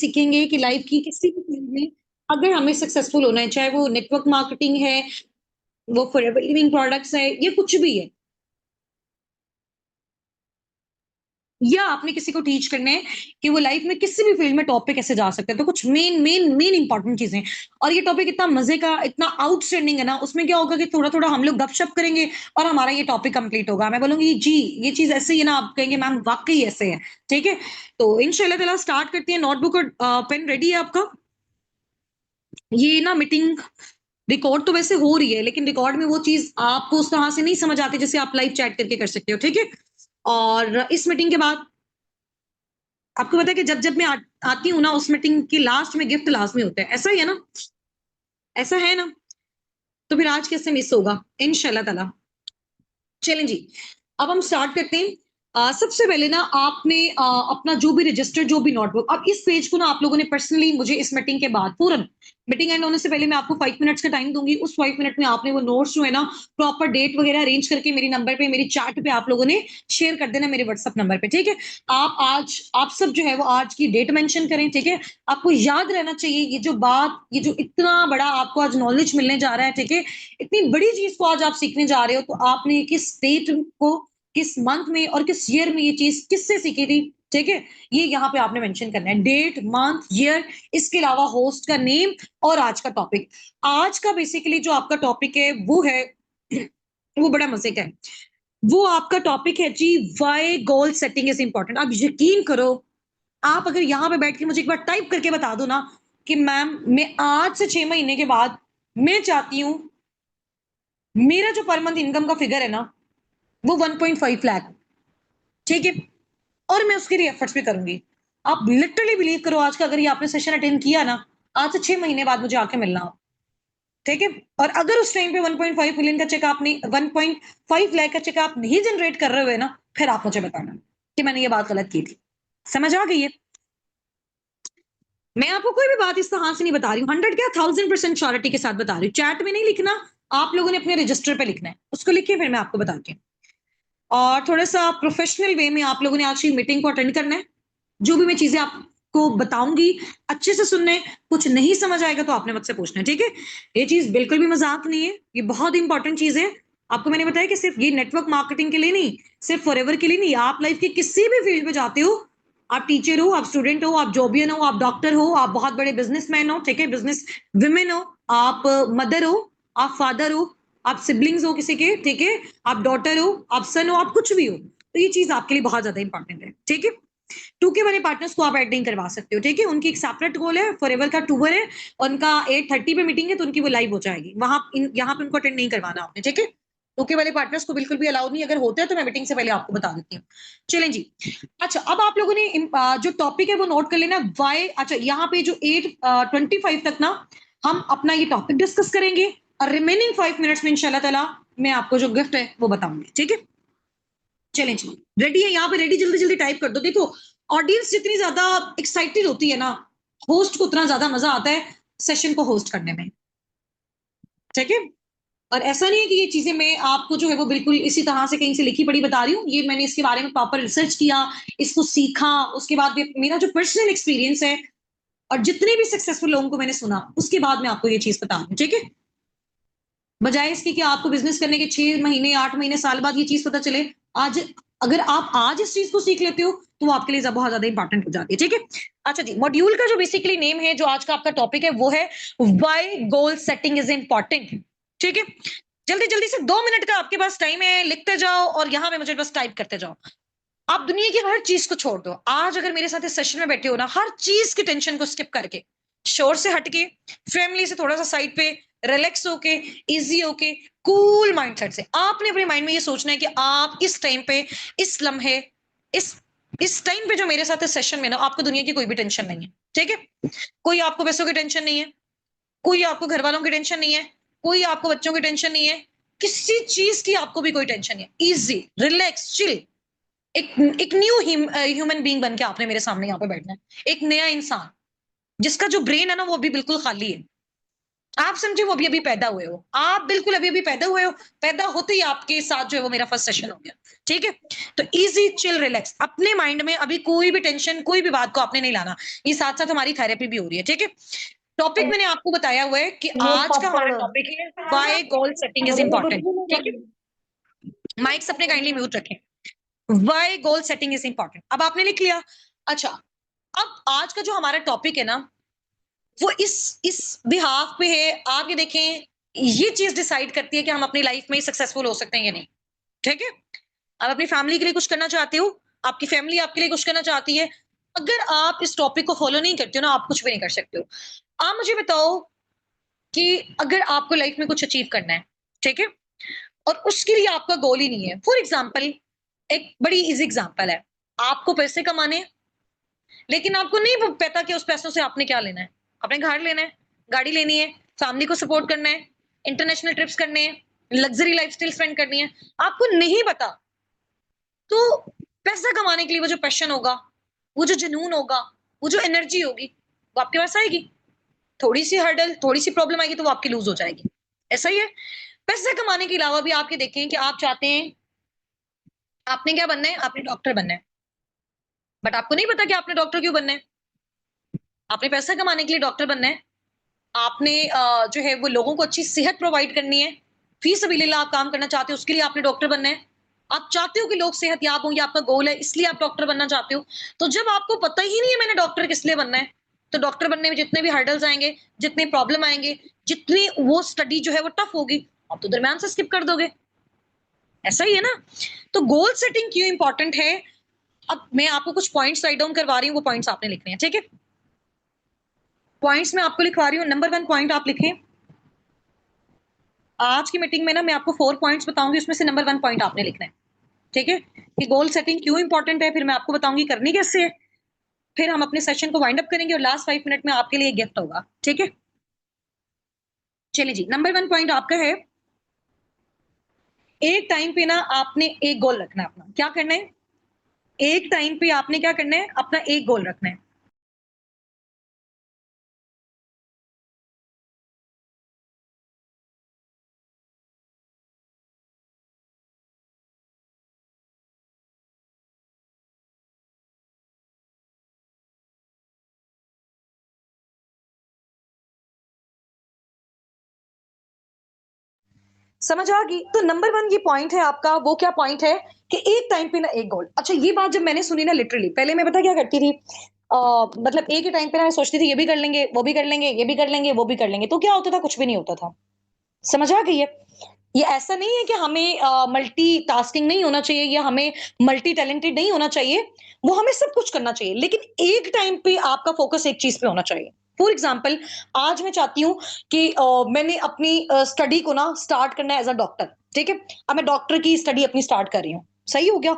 सीखेंगे कि लाइफ की किसी भी फील्ड में अगर हमें सक्सेसफुल होना है, चाहे वो नेटवर्क मार्केटिंग है, वो फॉरएवर लिविंग प्रोडक्ट्स है, ये कुछ भी है, या आपने किसी को टीच करना है कि वो लाइफ में किसी भी फील्ड में टॉप पे कैसे जा सकते हैं, तो कुछ मेन मेन मेन इंपॉर्टेंट चीजें। और ये टॉपिक इतना मजे का, इतना आउटस्टैंडिंग है ना, उसमें क्या होगा कि थोड़ा थोड़ा हम लोग गपशप करेंगे और हमारा ये टॉपिक कंप्लीट होगा। मैं बोलूंगी जी ये चीज ऐसे ही है ना, आप कहेंगे मैम वाकई ऐसे है। ठीक है, तो इंशाल्लाह ताला स्टार्ट करते हैं। नोटबुक और पेन रेडी है आपका? ये ना मीटिंग रिकॉर्ड तो वैसे हो रही है, लेकिन रिकॉर्ड में वो चीज आपको उस तरह से नहीं समझ आती जैसे आप लाइव चैट करके कर सकते हो। ठीक है, और इस मीटिंग के बाद आपको पता है कि जब जब मैं आती हूँ ना, उस मीटिंग की लास्ट में गिफ्ट लाजमी होता है, ऐसा ही है ना? ऐसा है ना? तो फिर आज कैसे मिस होगा? इंशाल्लाह ताला। चलें जी, अब हम स्टार्ट करते हैं। सबसे पहले ना आपने अपना जो भी रजिस्टर, जो भी नोटबुक, अब इस पेज को ना आप लोगों ने पर्सनली मुझे इस मीटिंग के बाद फौरन, मीटिंग एंड होने से पहले मैं आपको 5 मिनट्स का टाइम दूंगी। उस 5 मिनट में आपने वो नोट्स जो है ना, प्रॉपर डेट वगैरह अरेंज करके मेरे नंबर पे, मेरी चैट पे आप लोगों ने शेयर कर देना, मेरे व्हाट्सएप नंबर पे। ठीक है, आप सब जो है वो आज की डेट मेंशन करें। ठीक है, आपको याद रहना चाहिए ये जो बात, ये जो इतना बड़ा आपको आज नॉलेज मिलने जा रहा है, ठीक है, इतनी बड़ी चीज को आज आप सीखने जा रहे हो, तो आपने किस डेट को, किस मंथ में और किस ईयर में ये चीज किससे सीखी थी? ठीक है, ये यहाँ पे आपने मेंशन करना है, डेट, मंथ, ईयर, इसके अलावा होस्ट का नेम और आज का टॉपिक। आज का बेसिकली जो आपका टॉपिक है वो है वो बड़ा मजे का है। वो आपका टॉपिक है जी, why goal setting is important. आप यकीन करो, आप अगर यहाँ पे बैठ के मुझे एक बार टाइप करके बता दो ना कि मैम मैं आज से 6 महीने के बाद मैं चाहती हूँ मेरा जो पर मंथ इनकम का फिगर है ना वो 1.5 लाख, ठीक है, और मैं उसके लिए एफर्ट्स भी करूंगी। आप लिटरली बिलीव करो, आज का अगर ये आपने सेशन अटेंड किया ना, आज से 6 महीने बाद मुझे आके मिलना आप। ठीक है, और अगर उस टाइम पे 1.5 मिलियन का चेक आपने, 1.5 लाख का चेक आप नहीं जनरेट कर रहे हुए ना, फिर आप मुझे बताना कि मैंने ये बात गलत की थी। समझ आ गई है? मैं आपको कोई भी बात इस तरह से नहीं बता रही हूँ, 100 क्या 1000% श्योरिटी के साथ बता रही हूँ। चैट में नहीं लिखना, आप लोगों ने अपने रजिस्टर पे लिखना है, उसको लिखिए, फिर मैं आपको बताती हूँ। और थोड़ा-सा प्रोफेशनल वे में आप लोगों ने आज की मीटिंग को अटेंड करना है। जो भी मैं चीज़ें आपको बताऊँगी, अच्छे से सुनना है, कुछ नहीं समझ आएगा तो आपने मुझसे पूछना है, ठीक है? ये चीज़ बिल्कुल भी मज़ाक नहीं है, ये बहुत इंपॉर्टेंट चीज़ है। आपको मैंने बताया कि सिर्फ़ ये नेटवर्क मार्केटिंग के लिए नहीं, सिर्फ़ फॉरएवर के लिए नहीं, आप लाइफ़ के किसी भी फील्ड में जाते हो, आप टीचर हो, आप स्टूडेंट हो, आप जॉबियन हो, आप डॉक्टर हो, आप बहुत बड़े बिज़नेसमैन हो, ठीक है? बिज़नेस वुमेन हो, आप मदर हो, आप फादर हो, आप सिबलिंग्स हो किसी के, ठीक है? आप डॉटर हो, आप सन हो, आप कुछ भी हो। तो ये चीज़ आपके लिए बहुत ज़्यादा इंपॉर्टेंट है, ठीक है? 2K वाले पार्टनर्स को आप ऐड नहीं करवा सकते हो, ठीक है? उनकी एक सेपरेट कॉल है, फॉरएवर का टूर है, उनका 8:30 पे मीटिंग है, तो उनकी वो लाइव हो जाएगी। वहाँ इन यहाँ पे उनको अटेंड नहीं करवाना आपने, ठीक है? 2K वाले पार्टनर्स को बिल्कुल भी अलाउड नहीं, अगर होते हैं तो मैं मीटिंग से पहले आपको बता देती हूँ। चलें जी। अच्छा, अब आप लोगों ने जो टॉपिक है वो नोट कर लेना, व्हाई। अच्छा, यहाँ पे जो 8:25 तक ना हम अपना ये टॉपिक डिस्कस करेंगे, और रिमेनिंग 5 मिनट्स में इंशाल्लाह ताला मैं आपको जो गिफ्ट है वो बताऊँगी, ठीक है? चलें जी, रेडी है? यहाँ पे रेडी जल्दी-जल्दी टाइप कर दो। देखो, ऑडियंस जितनी ज़्यादा एक्साइटेड होती है ना, होस्ट को उतना ज़्यादा मज़ा आता है सेशन को होस्ट करने में, ठीक है? और ऐसा नहीं है कि ये चीज़ें मैं आपको जो है वो बिल्कुल इसी तरह से कहीं से लिखी पढ़ी बता रही हूँ। ये मैंने इसके बारे में प्रॉपर रिसर्च किया, इसको सीखा, उसके बाद भी मेरा जो पर्सनल एक्सपीरियंस है और जितने भी सक्सेसफुल लोगों को मैंने सुना, उसके बाद मैं आपको ये चीज़ बता रही हूँ, ठीक है? बजाय इसके कि आपको बिज़नेस करने के 6 महीने, 8 महीने, साल बाद ये चीज़ पता चले, आज अगर आप आज इस चीज़ को सीख लेते हो, तो वो आपके लिए बहुत ज़्यादा इम्पोर्टेंट हो जाती है, ठीक है? अच्छा जी, मॉड्यूल का जो बेसिकली नेम है, जो आज का आपका टॉपिक है, वो है why goal setting is important, ठीक है? जल्दी-जल्दी से 2 मिनट का आपके पास टाइम है, लिखते जाओ और यहाँ पे मुझे बस टाइप करते जाओ। आप दुनिया की हर चीज़ को छोड़ दो। आज अगर मेरे साथ इस सेशन में बैठे हो ना, हर चीज़ की टेंशन को स्किप करके, शोर से हट के, फैमिली से थोड़ा-सा साइड पे, रिलैक्स होके, ईज़ी होके, कूल माइंडसेट से, आपने अपने माइंड में ये सोचना है कि आप इस टाइम पे, इस लम्हे, इस इस टाइम पे जो मेरे साथ इस सेशन में ना, आपको दुनिया की कोई भी टेंशन नहीं है, ठीक है? कोई आपको पैसों की टेंशन नहीं है, कोई आपको घरवालों की टेंशन नहीं है, कोई आपको बच्चों की टेंशन नहीं है, किसी चीज़ की आपको भी कोई टेंशन नहीं है। Easy, relax, chill. एक एक न्यू ह्यूमन बीइंग बन के आपने मेरे सामने यहाँ पे बैठना है। एक नया इंसान, जिसका जो ब्रेन है ना वो अभी बिल्कुल खाली है। आप समझे वो अभी अभी पैदा हुए हो, आप बिल्कुल अभी अभी पैदा हुए हो, पैदा होते ही आपके साथ जो है वो मेरा फर्स्ट सेशन हो गया, ठीक है। तो इजी चिल रिलैक्स, अपने माइंड में अभी कोई भी टेंशन कोई भी बात को आपने नहीं लाना, ये साथ साथ हमारी थेरेपी भी हो रही है, ठीक है। टॉपिक मैंने आपको बताया हुआ है कि आज का हमारा टॉपिक है why goal setting is important, ठीक है। माइक्स अपने काइंडली म्यूट रखें। Why goal setting is important, अब आपने लिख लिया। अच्छा, अब आज का जो हमारा टॉपिक है ना, वो इस बिहाफ पे है, आप ये देखें, ये चीज डिसाइड करती है कि हम अपनी लाइफ में सक्सेसफुल हो सकते हैं या नहीं, ठीक है। आप अपनी फैमिली के लिए कुछ करना चाहते हो, आपकी फैमिली आपके लिए कुछ करना चाहती है, अगर आप इस टॉपिक को फॉलो नहीं करते हो ना, आप कुछ भी नहीं कर सकते हो। आप मुझे बताओ कि अगर आपको लाइफ में कुछ अचीव करना है, ठीक है, और उसके लिए आपका गोल ही नहीं है, फॉर एग्जाम्पल, एक बड़ी इजी एग्जाम्पल है, आपको पैसे कमाने हैं, लेकिन आपको नहीं पता कि उस पैसों से आपने क्या लेना है। आपने घर लेना है, गाड़ी लेनी है, फैमिली को सपोर्ट करना है, इंटरनेशनल ट्रिप्स करने हैं, लग्जरी लाइफस्टाइल स्पेंड करनी है, आपको नहीं पता। तो पैसा कमाने के लिए वो जो पैशन होगा, वो जो जुनून होगा, वो जो एनर्जी होगी, वो आपके पास आएगी। थोड़ी सी हर्डल, थोड़ी सी प्रॉब्लम आएगी तो वो आपकी लूज हो जाएगी। ऐसा ही है। पैसा कमाने के अलावा भी आपके देखें कि आप चाहते हैं, आपने क्या बनना है, आपने डॉक्टर बनना है, बट आपको नहीं पता कि आपने डॉक्टर क्यों बनना है। आपने पैसा कमाने के लिए डॉक्टर बनना है, आपने जो है वो लोगों को अच्छी सेहत प्रोवाइड करनी है, फी सबीलिल्लाह आप काम करना चाहते हो, उसके लिए आपने डॉक्टर बनना है। आप चाहते हो कि लोग सेहतयाब हों, ये आपका गोल है, इसलिए आप डॉक्टर बनना चाहते हो। तो जब आपको पता ही नहीं है मैंने डॉक्टर किस लिए बनना है, तो डॉक्टर बनने में जितने भी हर्डल्स आएंगे, जितने प्रॉब्लम आएंगे, जितनी वो स्टडी जो है वो टफ होगी, आप तो दरम्यान से स्किप कर दोगे। ऐसा ही है ना। तो गोल सेटिंग क्यों इंपॉर्टेंट है, अब मैं आपको कुछ पॉइंट्स राइट डाउन करवा रही हूँ, वो पॉइंट्स आपने लिखने हैं, ठीक है। पॉइंट्स मैं आपको लिखवा रही हूँ, नंबर 1 पॉइंट आप लिखें। आज की मीटिंग में ना मैं आपको 4 पॉइंट्स बताऊंगी, उसमें से नंबर 1 पॉइंट आपने लिखना है, ठीक है, कि गोल सेटिंग क्यों इंपॉर्टेंट है, फिर मैं आपको बताऊंगी करनी कैसे है, फिर हम अपने सेशन को वाइंड अप करेंगे और लास्ट 5 मिनट में आपके लिए एक गिफ्ट होगा, ठीक है। चलिए जी, नंबर 1 पॉइंट आपका है, एक टाइम पे ना आपने एक गोल रखना है अपना, क्या करना है, एक टाइम पे आपने क्या करना है, अपना एक गोल रखना है। समझ आ गई। तो नंबर 1 ये पॉइंट है आपका, वो क्या पॉइंट है कि एक टाइम पे ना एक गोल। अच्छा, ये बात जब मैंने सुनी ना, लिटरली पहले मैं पता क्या करती थी, मतलब एक ही टाइम पे ना मैं सोचती थी ये भी कर लेंगे, वो भी कर लेंगे, ये भी कर लेंगे, वो भी कर लेंगे, तो क्या होता था, कुछ भी नहीं होता था। समझ आ गई है। ये ऐसा नहीं है कि हमें मल्टीटास्किंग नहीं होना चाहिए या हमें मल्टी टैलेंटेड नहीं होना चाहिए, वो हमें सब कुछ करना चाहिए, लेकिन एक टाइम पे आपका फोकस एक चीज पे होना चाहिए। फॉर एग्जाम्पल, आज मैं चाहती हूँ कि मैंने अपनी स्टडी को ना स्टार्ट करना है एज अ डॉक्टर, ठीक है। अब मैं डॉक्टर की स्टडी अपनी स्टार्ट कर रही हूँ, सही हो गया।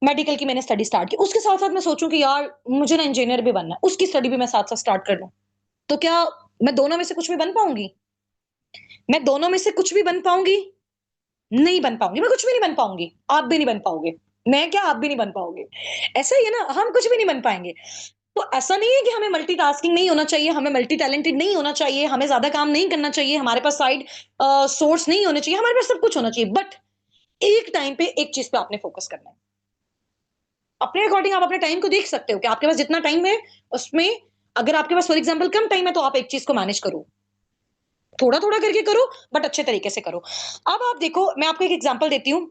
मेडिकल की मैंने स्टडी स्टार्ट की, उसके साथ साथ मैं सोचूं कि यार मुझे ना इंजीनियर भी बनना है, उसकी स्टडी भी मैं साथ साथ स्टार्ट कर लूं, तो क्या मैं दोनों में से कुछ भी बन पाऊंगी, मैं दोनों में से कुछ भी बन पाऊंगी, नहीं बन पाऊंगी, मैं कुछ भी नहीं बन पाऊंगी, आप भी नहीं बन पाओगे, मैं क्या आप भी नहीं बन पाओगे। ऐसा ही है ना, हम कुछ भी नहीं बन पाएंगे। तो ऐसा नहीं है कि हमें मल्टीटास्किंग नहीं होना चाहिए, हमें मल्टी टैलेंटेड नहीं होना चाहिए, हमें ज्यादा काम नहीं करना चाहिए, हमारे पास साइड सोर्स नहीं होने चाहिए, हमारे पास सब कुछ होना चाहिए, बट एक टाइम पे एक चीज पे आपने फोकस करना है। अपने अकॉर्डिंग आप अपने टाइम को देख सकते हो कि आपके पास जितना टाइम है उसमें, अगर आपके पास फॉर एग्जाम्पल कम टाइम है तो आप एक चीज को मैनेज करो, थोड़ा थोड़ा करके करो, बट अच्छे तरीके से करो। अब आप देखो, मैं आपको एक एग्जाम्पल देती हूँ।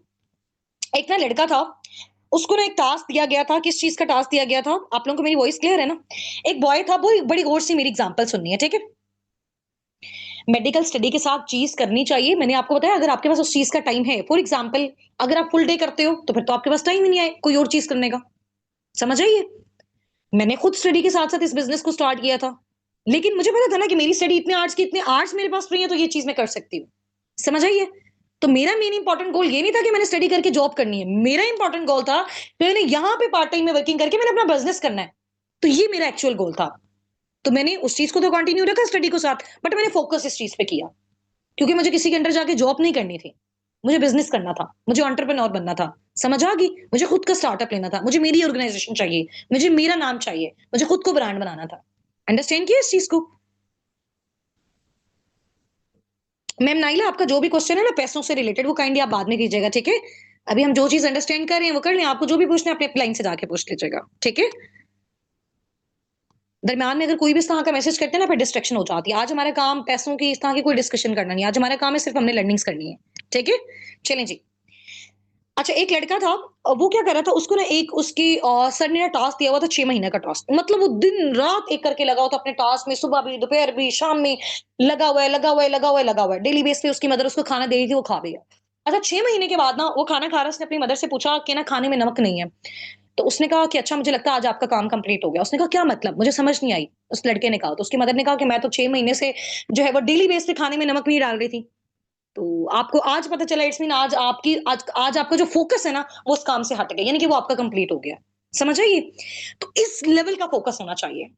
एक ना लड़का था, उसको ना एक टास्क दिया गया था, किस चीज का टास्क दिया गया था, आप लोगों को मेरी वॉइस क्लियर है ना। एक बॉय था, वो बड़ी गौर से मेरी एग्जांपल सुननी है, ठीक है। मेडिकल स्टडी के साथ चीज करनी चाहिए, मैंने आपको बताया, अगर आपके पास उस चीज का टाइम है, फॉर एग्जांपल अगर आप फुल डे करते हो तो फिर तो आपके पास टाइम ही नहीं है कोई और चीज करने का। समझ आइए। मैंने खुद स्टडी के साथ साथ इस बिजनेस को स्टार्ट किया था, लेकिन मुझे पता था ना कि मेरी स्टडी इतने आर्ट्स की, इतने आर्ट्स मेरे पास फ्री है, तो ये चीज मैं कर सकती हूँ। समझ आइए। तो मेरा मेन इंपॉर्टेंट गोल ये नहीं था कि मैंने स्टडी करके जॉब करनी है, मेरा इंपॉर्टेंट गोल था कि मैंने यहाँ पे पार्ट टाइम में वर्किंग करके मैंने अपना बिजनेस करना है। तो ये मेरा एक्चुअल गोल था। तो मैंने उस चीज को तो कंटिन्यू रखा स्टडी को साथ, बट मैंने फोकस इस चीज पे किया, क्योंकि मुझे किसी के अंडर जाके जॉब नहीं करनी थी, मुझे बिजनेस करना था, मुझे एंटरप्रेन्योर बनना था। समझ आ गई। मुझे खुद का स्टार्टअप लेना था, मुझे मेरी ऑर्गेनाइजेशन चाहिए, मुझे मेरा नाम चाहिए, मुझे खुद को ब्रांड बनाना था। अंडरस्टैंड किया इस चीज को। मैम नाइला, आपका जो भी क्वेश्चन है ना पैसों से रिलेटेड, वो काइंडली आप बाद में कीजिएगा, ठीक है? अभी हम जो चीज अंडरस्टैंड कर रहे हैं वो कर लें, आपको जो भी पूछना है अपने लाइन से जाके पूछ लीजिएगा, ठीक है? दरमियान में अगर कोई भी इस तरह का मैसेज करते हैं ना, फिर डिस्ट्रैक्शन हो जाती है। आज हमारा काम पैसों की इस तरह की कोई डिस्कशन करना नहीं है, आज हमारा काम है सिर्फ हमने लर्निंग्स करनी है, ठीक है? चलें जी। अच्छा, एक लड़का था, वो क्या कर रहा था, उसको ना एक उसकी सर ने ना टास्क दिया हुआ था 6 महीने का टास्क। मतलब वो दिन-रात एक करके लगा हुआ था अपने टास्क में, सुबह भी, दोपहर भी, शाम में लगा हुआ है, लगा हुआ है, लगा हुआ है, लगा हुआ है। डेली बेस पे उसकी मदर उसको खाना दे रही थी, वो खा भी गया। अच्छा, 6 महीने के बाद ना वो खाना खा रहा है, उसने अपनी मदर से पूछा कि ना खाने में नमक नहीं है। तो उसने कहा कि अच्छा, मुझे लगता है आज आपका काम कंप्लीट हो गया। उसने कहा क्या मतलब? मुझे समझ नहीं आई। उस लड़के ने कहा, तो उसकी मदर ने कहा कि मैं तो 6 महीने से जो है वो डेली बेस पे खाने में नमक नहीं डाल रही थी। तो आपको आज पता चला, इट्स मीन आज आपका जो फोकस है ना वो उस काम से हट गया, यानी कि वो आपका कंप्लीट हो गया। समझ आई? तो इस लेवल का फोकस होना चाहिए।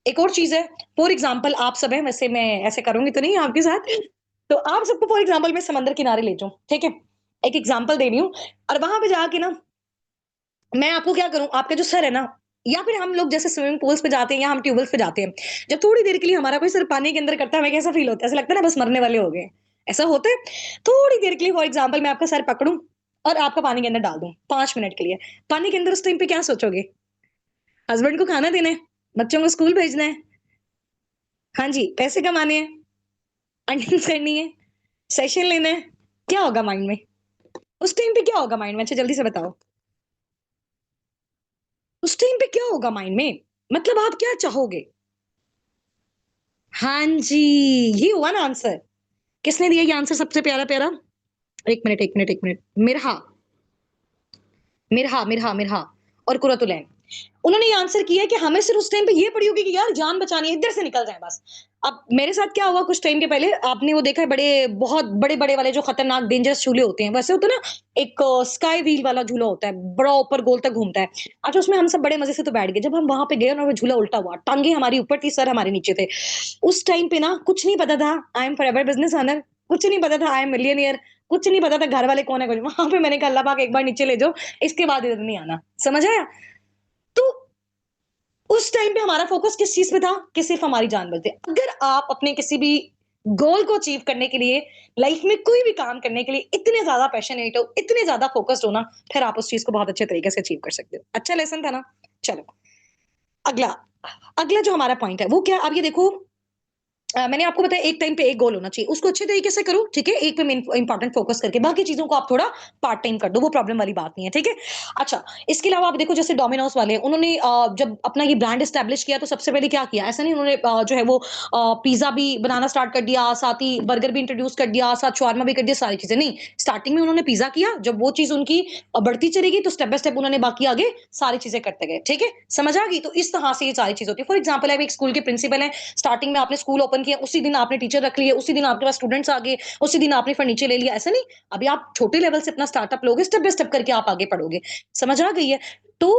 एक और चीज है, फॉर एग्जाम्पल आप सब है, वैसे मैं ऐसे करूंगी तो नहीं आपके साथ, तो आप सबको फॉर एग्जाम्पल मैं समंदर किनारे ले जाऊं, ठीक है? एक एग्जाम्पल दे रही हूँ, और वहां पे जाके ना मैं आपको क्या करूं, आपके जो सर है ना, या फिर हम लोग जैसे स्विमिंग पूल्स पे जाते हैं या हम ट्यूबवेल्स पे जाते हैं, जब थोड़ी देर के लिए हमारा कोई सर पानी के अंदर करता है, हमें कैसा फील होता है? ऐसा लगता है ना बस मरने वाले हो गए। ऐसा होता है? थोड़ी देर के लिए फॉर एग्जाम्पल मैं आपका सर पकड़ूं और आपका पानी के अंदर डाल दूं 5 मिनट के लिए, पानी के अंदर उस टाइम पे क्या सोचोगे? हस्बैंड को खाना देना है, बच्चों को स्कूल भेजना है, हाँ जी, पैसे कमाने हैं, अर्निंग्स करनी है, सेशन लेना है, क्या होगा माइंड में? उस टाइम पे क्या होगा माइंड में? अच्छा जल्दी से बताओ, उस टाइम पे क्या होगा माइंड में? मतलब आप क्या चाहोगे? हाँ जी, ये हुआ ना आंसर। किसने दिया ये आंसर सबसे प्यारा-प्यारा? 1 minute, 1 minute, 1 minute. Mirha, Mirha, Mirha, Mirha और कुरतुलैन। उन्होंने ये आंसर किया है कि हमें सिर्फ उस टाइम पे ये पड़ी होगी कि यार जान बचानी है, इधर से निकल जाएँ बस। अब मेरे साथ क्या हुआ कुछ टाइम के पहले, आपने वो देखा है बड़े बहुत बड़े-बड़े वाले जो खतरनाक डेंजरस झूले होते हैं, वैसे होता है ना, एक स्काई व्हील वाला झूला होता है, बड़ा ऊपर गोल तक घूमता है। अच्छा, उसमें हम सब बड़े मज़े से तो बैठ गए। जब हम वहाँ पे गए ना, वो झूला उल्टा हुआ, टाँगें हमारी ऊपर थी, सर हमारे नीचे थे। उस टाइम पे ना कुछ नहीं पता था, I am forever business owner, कुछ नहीं पता था, आई एम मिलियनेयर, कुछ नहीं पता था घर वाले कौन है, कुछ वहाँ पे मैंने कहा अल्लाह पाक एक बार नीचे ले जाओ, इसके बाद इधर नहीं आना। समझ आया? तो उस टाइम पे हमारा फोकस किस चीज़ पे था कि सिर्फ़ हमारी जान बच जाए। अगर आप अपने किसी भी गोल को अचीव करने के लिए, लाइफ़ में कोई भी काम करने के लिए इतने ज़्यादा पैशनेट हो, इतने ज़्यादा फोकस्ड हो ना, फिर आप उस चीज़ को बहुत अच्छे तरीके से अचीव कर सकते हो। अच्छा लेसन था ना? चलो, अगला अगला जो हमारा पॉइंट है वो क्या है? अब ये देखो, मैंने आपको बताया एक टाइम पे एक गोल होना चाहिए, उसको अच्छे तरीके से करो, ठीक है? एक पे मेन इंपॉर्टेंट फोकस करके, बाकी चीज़ों को आप थोड़ा पार्ट टाइम कर दो, वो प्रॉब्लम वाली बात नहीं है, ठीक है? अच्छा, इसके अलावा आप देखो जैसे डोमिनोज़ वाले, उन्होंने जब अपना ये ब्रांड एस्टेब्लिश किया तो सबसे पहले क्या किया? ऐसा नहीं उन्होंने जो है वो पिज़्ज़ा भी बनाना स्टार्ट कर दिया, साथ ही बर्गर भी इंट्रोड्यूस कर दिया, साथ शवारमा भी कर दिया, सारी चीज़ें, नहीं। स्टार्टिंग में उन्होंने पिज़्ज़ा किया, जब वो चीज़ उनकी बढ़ती चली गई तो स्टेप बाय स्टेप उन्होंने बाकी आगे सारी चीज़ें करते गए, ठीक है? समझ आ गई? तो इस तरह से ये सारी चीज़ होती है। फॉर एग्जाम्पल आप एक स्कूल के प्रिंसिपल हैं, स्टार्टिंग में आपने स्कूल ओपन किया, उसी दिन आपने टीचर रख लिए, उसी दिन आपके पास स्टूडेंट्स आ गए, उसी दिन आपने फर्नीचर ले लिया, ऐसा नहीं। अभी आप छोटे लेवल से अपना स्टार्टअप लोगे, स्टेप बाय स्टेप करके आप आगे बढ़ोगे। समझ आ गई है? तो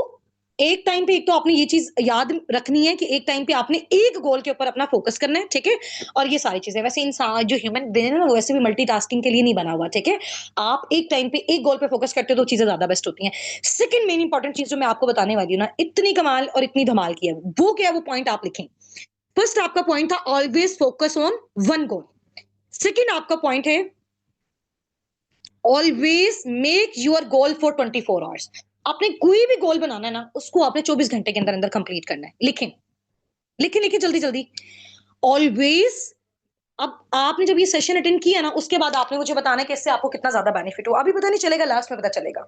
एक टाइम पे एक तो आपने ये चीज़ याद रखनी है कि एक टाइम पे आपने एक गोल के ऊपर अपना फोकस करना है, ठीक है? और ये सारी चीज़ें, वैसे इंसान जो ह्यूमन ब्रेन है ना, वो वैसे भी मल्टीटास्किंग के लिए नहीं बना हुआ, ठीक है? आप एक टाइम पे एक गोल पे फोकस करते हो तो चीज़ें ज़्यादा बेस्ट होती हैं। सेकंड मेन इंपॉर्टेंट चीज़ जो मैं आपको बताने वाली हूँ ना, इतनी कमाल और इतनी धमाल की है, वो क्या है, वो पॉइंट आप लिखें। फर्स्ट आपका पॉइंट था always focus on one goal. Second आपका पॉइंट है always make your goal for 24 hours. आपने कोई भी गोल बनाना है ना, उसको आपने 24 घंटे के अंदर अंदर कंप्लीट करना है। लिखें, लिखें, लिखें जल्दी जल्दी। ऑलवेज, अब आपने जब ये सेशन अटेंड किया ना, उसके बाद आपने मुझे बताना है कि इससे आपको कितना ज्यादा बेनिफिट हो। अभी पता नहीं चलेगा, लास्ट में पता चलेगा।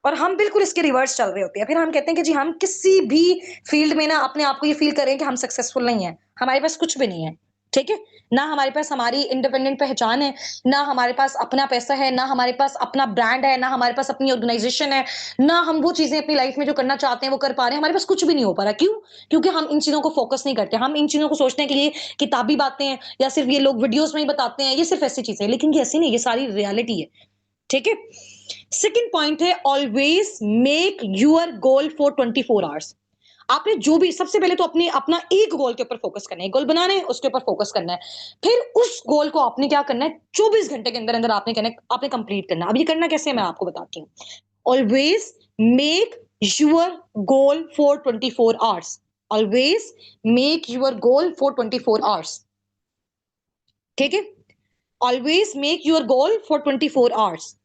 और हम बिल्कुल इसके रिवर्स चल रहे होते हैं। फिर हम कहते हैं कि जी हम किसी भी फील्ड में ना अपने आप को ये फील करें कि हम सक्सेसफुल नहीं हैं। हमारे पास कुछ भी नहीं है, ठीक है? ना हमारे पास हमारी इंडिपेंडेंट पहचान है, ना हमारे पास अपना पैसा है, ना हमारे पास अपना ब्रांड है, ना हमारे पास अपनी ऑर्गेनाइजेशन है, ना हम वो चीज़ें अपनी लाइफ में जो करना चाहते हैं वो कर पा रहे हैं। हमारे पास कुछ भी नहीं हो पा रहा। क्यों? क्योंकि हम इन चीज़ों को फोकस नहीं करते। हम इन चीज़ों को सोचते हैं कि ये किताबी बातें हैं या सिर्फ़ ये लोग वीडियोज़ में ही बताते हैं, ये सिर्फ़ ऐसी चीज़ें हैं। लेकिन ये ऐसी नहीं, ये सारी रियलिटी है। ठीक है? सेकंड पॉइंट है always make your goal for 24 hours. आपने जो भी सबसे पहले तो अपने अपना एक गोल के ऊपर फोकस करना है, गोल बनाना है, उसके ऊपर फोकस करना है। फिर उस गोल को आपने क्या करना है, 24 घंटे के अंदर अंदर आपने कहना है, आपने कंप्लीट करना है। अब ये करना कैसे है मैं आपको बताती हूँ। Always make your goal for 24 hours. Always make your goal for 24 hours. ठीक है? Always make your goal for 24 hours.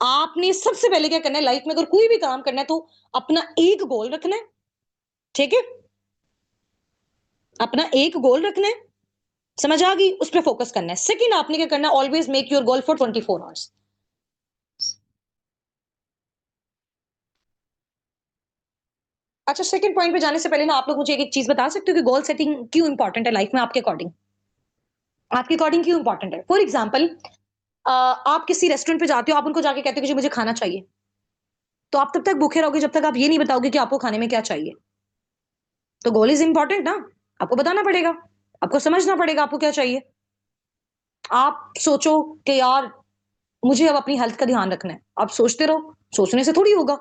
आपने सबसे पहले क्या करना है लाइफ में, अगर कोई भी काम करना है तो अपना एक गोल रखना है, ठीक है? अपना एक गोल रखना है, समझ आ गई? उस पर फोकस करना है। सेकंड आपने क्या करना है, always make your goal for 24 hours. अच्छा, सेकंड पॉइंट पे जाने से पहले ना आप लोग मुझे एक चीज बता सकते हो कि गोल सेटिंग क्यों इंपॉर्टेंट है लाइफ में आपके अकॉर्डिंग? आपके अकॉर्डिंग क्यों इंपॉर्टेंट है? फॉर एग्जाम्पल, आप किसी रेस्टोरेंट पे जाते हो, आप उनको जाके कहते हो कि मुझे खाना चाहिए, तो आप तब तक भूखे रहोगे जब तक आप ये नहीं बताओगे कि आपको खाने में क्या चाहिए। तो गोल इज इंपॉर्टेंट ना, आपको बताना पड़ेगा, आपको समझना पड़ेगा आपको क्या चाहिए। आप सोचो कि यार मुझे अब अपनी हेल्थ का ध्यान रखना है, आप सोचते रहो, सोचने से थोड़ी होगा।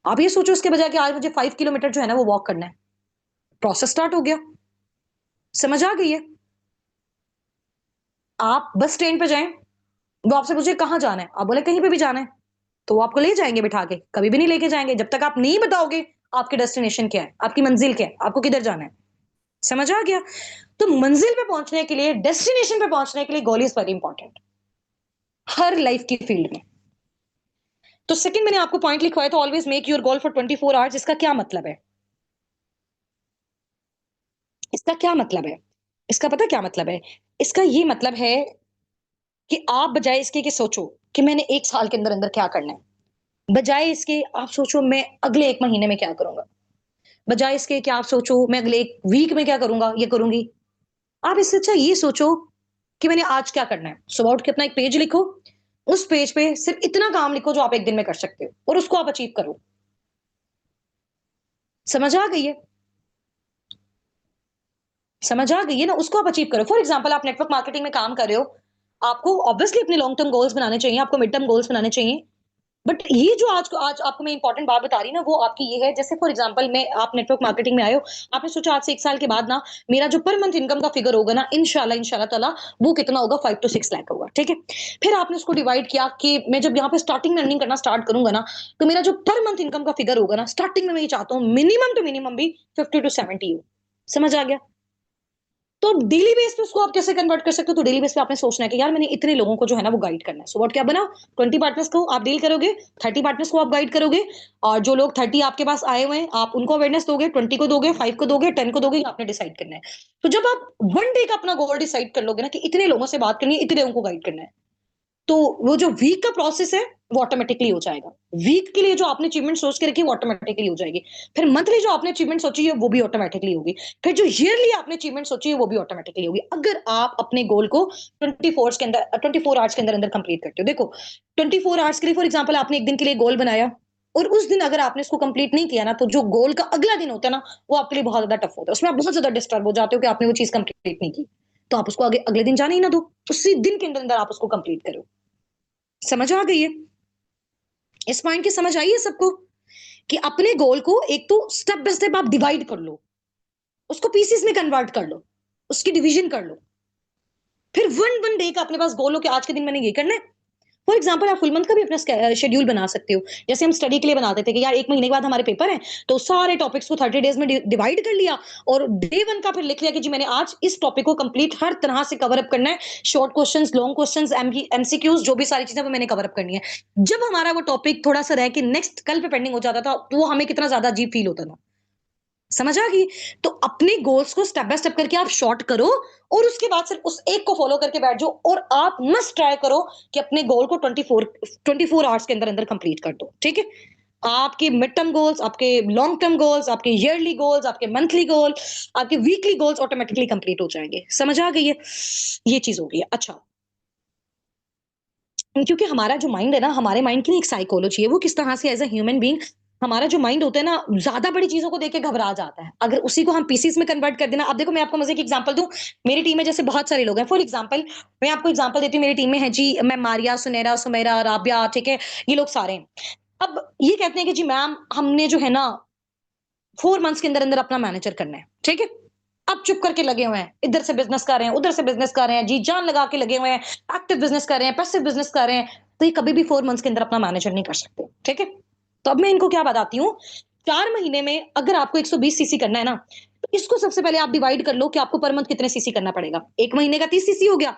आप ये सोचो उसके बजाय कि आज मुझे 5 किलोमीटर जो है ना वो वॉक करना है, प्रोसेस स्टार्ट हो गया। समझ आ गई है? आप बस स्टैंड पे जाएं, वो आपसे पूछे कहाँ जाना है, आप बोले कहीं पे भी जाना है, तो वो आपको ले जाएंगे बिठा के? कभी भी नहीं लेके जाएंगे जब तक आप नहीं बताओगे आपकी डेस्टिनेशन क्या है, आपकी मंजिल क्या है, आपको किधर जाना है। समझ आ गया? तो मंजिल पे पहुंचने के लिए, डेस्टिनेशन पे पहुंचने के लिए goal is very important her life की फील्ड में। तो सेकंड मैंने आपको पॉइंट लिखवाया तो always make your goal for 24 hours. इसका क्या मतलब है? इसका क्या मतलब है? इसका पता क्या मतलब है? इसका ये मतलब है कि आप बजाय इसके कि सोचो कि मैंने 1 साल के अंदर अंदर क्या करना है, बजाय इसके आप सोचो मैं अगले 1 महीने में क्या करूंगा, बजाय इसके कि आप सोचो मैं अगले 1 वीक में क्या करूंगा, ये करूंगी। आप इससे अच्छा ये सोचो कि मैंने आज क्या करना है। सुबह उठ के अपना एक पेज लिखो, उस पेज पे सिर्फ इतना काम लिखो जो आप एक दिन में कर सकते हो और उसको आप अचीव करो। समझ आ गई है? समझ आ गई है ना? उसको आप अचीव करो। फॉर एग्जाम्पल, आप नेटवर्क मार्केटिंग में काम कर रहे हो, आपको ऑब्वियसली अपने लॉन्ग टर्म गोल्स बनाने चाहिए, आपको मिड टर्म गोल्स बनाने चाहिए। बट ये जो आज आपको मैं इंपॉर्टेंट बात बता रही ना, वो आपकी ये है, जैसे फॉर एग्जांपल मैं, आप नेटवर्क मार्केटिंग में आए हो, आपने सोचा आज से 1 साल के बाद ना मेरा जो पर मंथ इनकम का फिगर होगा ना, इंशाल्लाह इंशाल्लाह ताला वो कितना होगा, 5 to 6 लाख होगा, ठीक है? फिर आपने उसको डिवाइड किया कि मैं जब यहाँ पे स्टार्टिंग में अर्निंग करना स्टार्ट करूंगा ना, तो मेरा जो पर मंथ इनकम का फिगर होगा ना, स्टार्टिंग में मैं ये चाहता हूँ मिनिमम टू मिनिमम भी 50 to 70 हो। समझ आ गया? तो डेली बेस पे उसको आप कैसे कन्वर्ट कर सकते हो? तो डेली बेस पे आपने सोचना है कि यार मैंने इतने लोगों को जो है ना वो गाइड करना है। सो व्हाट, क्या बनाओ, 20 पार्टनर्स को आप डील करोगे, 30 पार्टनर्स को आप गाइड करोगे, और जो लोग 30 आपके पास आए हुए हैं आप उनको अवेयरनेस दोगे, 20 को दोगे, 5 को दोगे, 10 को दोगे, आपने डिसाइड करना है। तो जब आप 1 डे का अपना गोल डिसाइड कर लोगे ना कि इतने लोगों से बात करनी है, इतने लोगों को गाइड करना है, तो वो जो वीक का प्रोसेस है वो ऑटोमेटिकली हो जाएगा। वीक के लिए जो आपने अचीवमेंट सोच के रखी है वो ऑटोमेटिकली हो जाएगी। फिर मंथली जो आपने अचीवमेंट सोची है वो भी ऑटोमेटिकली होगी। फिर जो ईयरली आपने अचीवमेंट सोची है वो भी ऑटोमेटिकली होगी, अगर आप अपने गोल को 24 आवर्स के अंदर अंदर कंप्लीट करते हो। देखो, 24 आवर्स के लिए फॉर एग्जाम्पल आपने एक दिन के लिए गोल बनाया, और उस दिन अगर आपने इसको कंप्लीट नहीं किया ना, तो जो गोल का अगला दिन होता है ना वो आपके लिए बहुत ज्यादा टफ होता है, उसमें आप बहुत ज्यादा डिस्टर्ब हो जाते हो कि आपने वो चीज कंप्लीट नहीं की। तो आप उसको अगले दिन जाने ही ना दो, उसी दिन के अंदर अंदर आप उसको कंप्लीट करो। समझ आ गई है? इस पॉइंट की समझ आई है सबको? कि अपने गोल को एक तो स्टेप बाय स्टेप आप डिवाइड कर लो, उसको पीसेस में कन्वर्ट कर लो, उसकी डिवीजन कर लो। फिर वन वन डे का अपने पास गोल हो कि आज के दिन मैंने ये करना है। फॉर एग्जाम्पल, आप फुल मंथ का भी अपना शेड्यूल बना सकते हो। जैसे हम स्टडी के लिए बनाते थे कि यार 1 महीने के बाद हमारे पेपर हैं, तो सारे टॉपिक्स को 30 डेज में डिवाइड कर लिया, और डे 1 का फिर लिख लिया कि जी मैंने आज इस टॉपिक को कंप्लीट हर तरह से कवर अप करना है। Short questions, long questions, MCQs, जो भी सारी चीजें वो मैंने कवर अप करनी है। जब हमारा वो टॉपिक थोड़ा सा रह के नेक्स्ट कल पे पेंडिंग हो जाता था, तो वो हमें कितना ज्यादा अजीब फील होता था। समझ आ गई? तो अपने गोल्स को स्टेप बाय स्टेप करके आप शॉर्ट करो, और उसके बाद सिर्फ उस एक को फॉलो करके बैठ जाओ, और आप मस्ट ट्राई करो कि अपने गोल को 24 आवर्स के अंदर अंदर कंप्लीट कर दो, ठीक है? आपके मिड टर्म गोल्स, आपके लॉन्ग टर्म गोल्स, आपके ईयरली गोल्स, आपके मंथली गोल, आपके वीकली गोल्स ऑटोमेटिकली कंप्लीट हो जाएंगे। समझ आ गई है? ये चीज हो गई है। अच्छा, क्योंकि हमारा जो माइंड है ना, हमारे माइंड की ना एक साइकोलॉजी है, वो किस तरह से एज अ ह्यूमन बीइंग, हमारा जो माइंड होता है ना, ज्यादा बड़ी चीजों को देख के घबरा जाता है। अगर उसी को हम पीसीस में कन्वर्ट कर देना, अब देखो मैं आपको मजे की एग्जांपल दूं। मेरी टीम में जैसे बहुत सारे लोग हैं, फॉर एग्जांपल मैं आपको एग्जांपल देती हूँ, मेरी टीम में है जी, मैं मारिया, सुनैरा, सुमेरा, राबिया, ठीक है, ये लोग सारे हैं। अब ये कहते हैं कि जी मैम हमने जो है ना 4 मंथ्स के अंदर अंदर अपना मैनेजर करना है, ठीक है? अब चुप करके लगे हुए हैं, इधर से बिजनेस कर रहे हैं, उधर से बिजनेस कर रहे हैं, जी जान लगा के लगे हुए हैं, एक्टिव बिजनेस कर रहे हैं, पैसिव बिजनेस कर रहे हैं। तो ये कभी भी 4 मंथ्स के अंदर अपना मैनेजर नहीं कर सकते, ठीक है? तो अब मैं इनको क्या बताती हूँ, 4 महीने में अगर आपको 120 सीसी करना है ना, तो इसको सबसे पहले आप डिवाइड कर लो कि आपको पर मंथ कितने सीसी करना पड़ेगा। 1 महीने का 30 सीसी हो गया,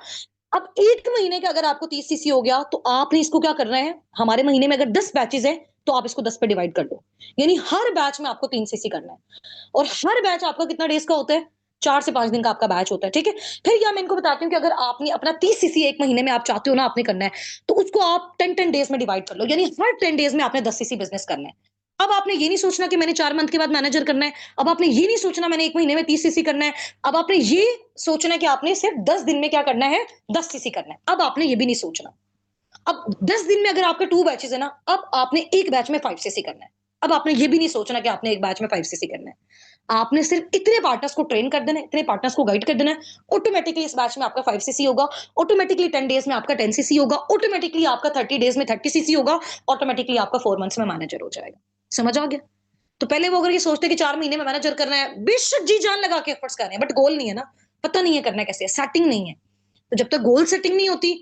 अब 1 महीने का अगर आपको 30 सीसी हो गया, तो आपने इसको क्या करना है, हमारे महीने में अगर 10 बैचेज़ हैं, तो आप इसको 10 पे डिवाइड कर दो। यानी हर बैच में आपको 3 सीसी करना है और हर बैच आपका कितना डेज़ का होता है? 4 से 5 दिन का आपका बैच होता है, ठीक है? फिर या मैं इनको बताती हूँ कि अगर आपने अपना 30 सीसी 1 महीने में आप चाहते हो ना आपने करना है, तो उसको आप 10-10 डेज़ में डिवाइड कर लो। यानी हर 10 डेज़ में आपने 10 सीसी बिज़नेस करना है। अब आपने ये नहीं सोचना कि मैंने 4 मंथ के बाद मैनेजर करना है। अब आपने ये नहीं सोचना मैंने 1 महीने में 30 सीसी करना है। अब आपने ये सोचना है कि आपने सिर्फ 10 दिन में क्या करना है? 10 सीसी करना है। अब आपने ये भी नहीं सोचना। अब 10 दिन में अगर आपके 2 बैचेज़ है ना, अब आपने एक बैच में 5 सीसी करना है। अब आपने ये भी नहीं सोचना कि आपने एक बैच में 5 सीसी करना है। आपने सिर्फ इतने पार्टनर्स को ट्रेन कर देना है, इतने पार्टनर्स को गाइड कर देना है, ऑटोमैटिकली इस बैच में आपका 5 सीसी होगा, ऑटोमैटिकली 10 डेज़ में आपका 10 सीसी होगा, ऑटोमैटिकली आपका 30 डेज़ में 30 सीसी होगा, ऑटोमैटिकली आपका 4 मंथ्स में मैनेजर हो जाएगा। समझ आ गया? तो पहले वो अगर ये सोचते हैं कि 4 महीने में मैनेजर करना है, बेशक जी जान लगा के एफर्ट्स कर रहे हैं, बट गोल नहीं है ना, पता नहीं है करना कैसे है, सेटिंग नहीं है। तो जब तक गोल सेटिंग नहीं होती,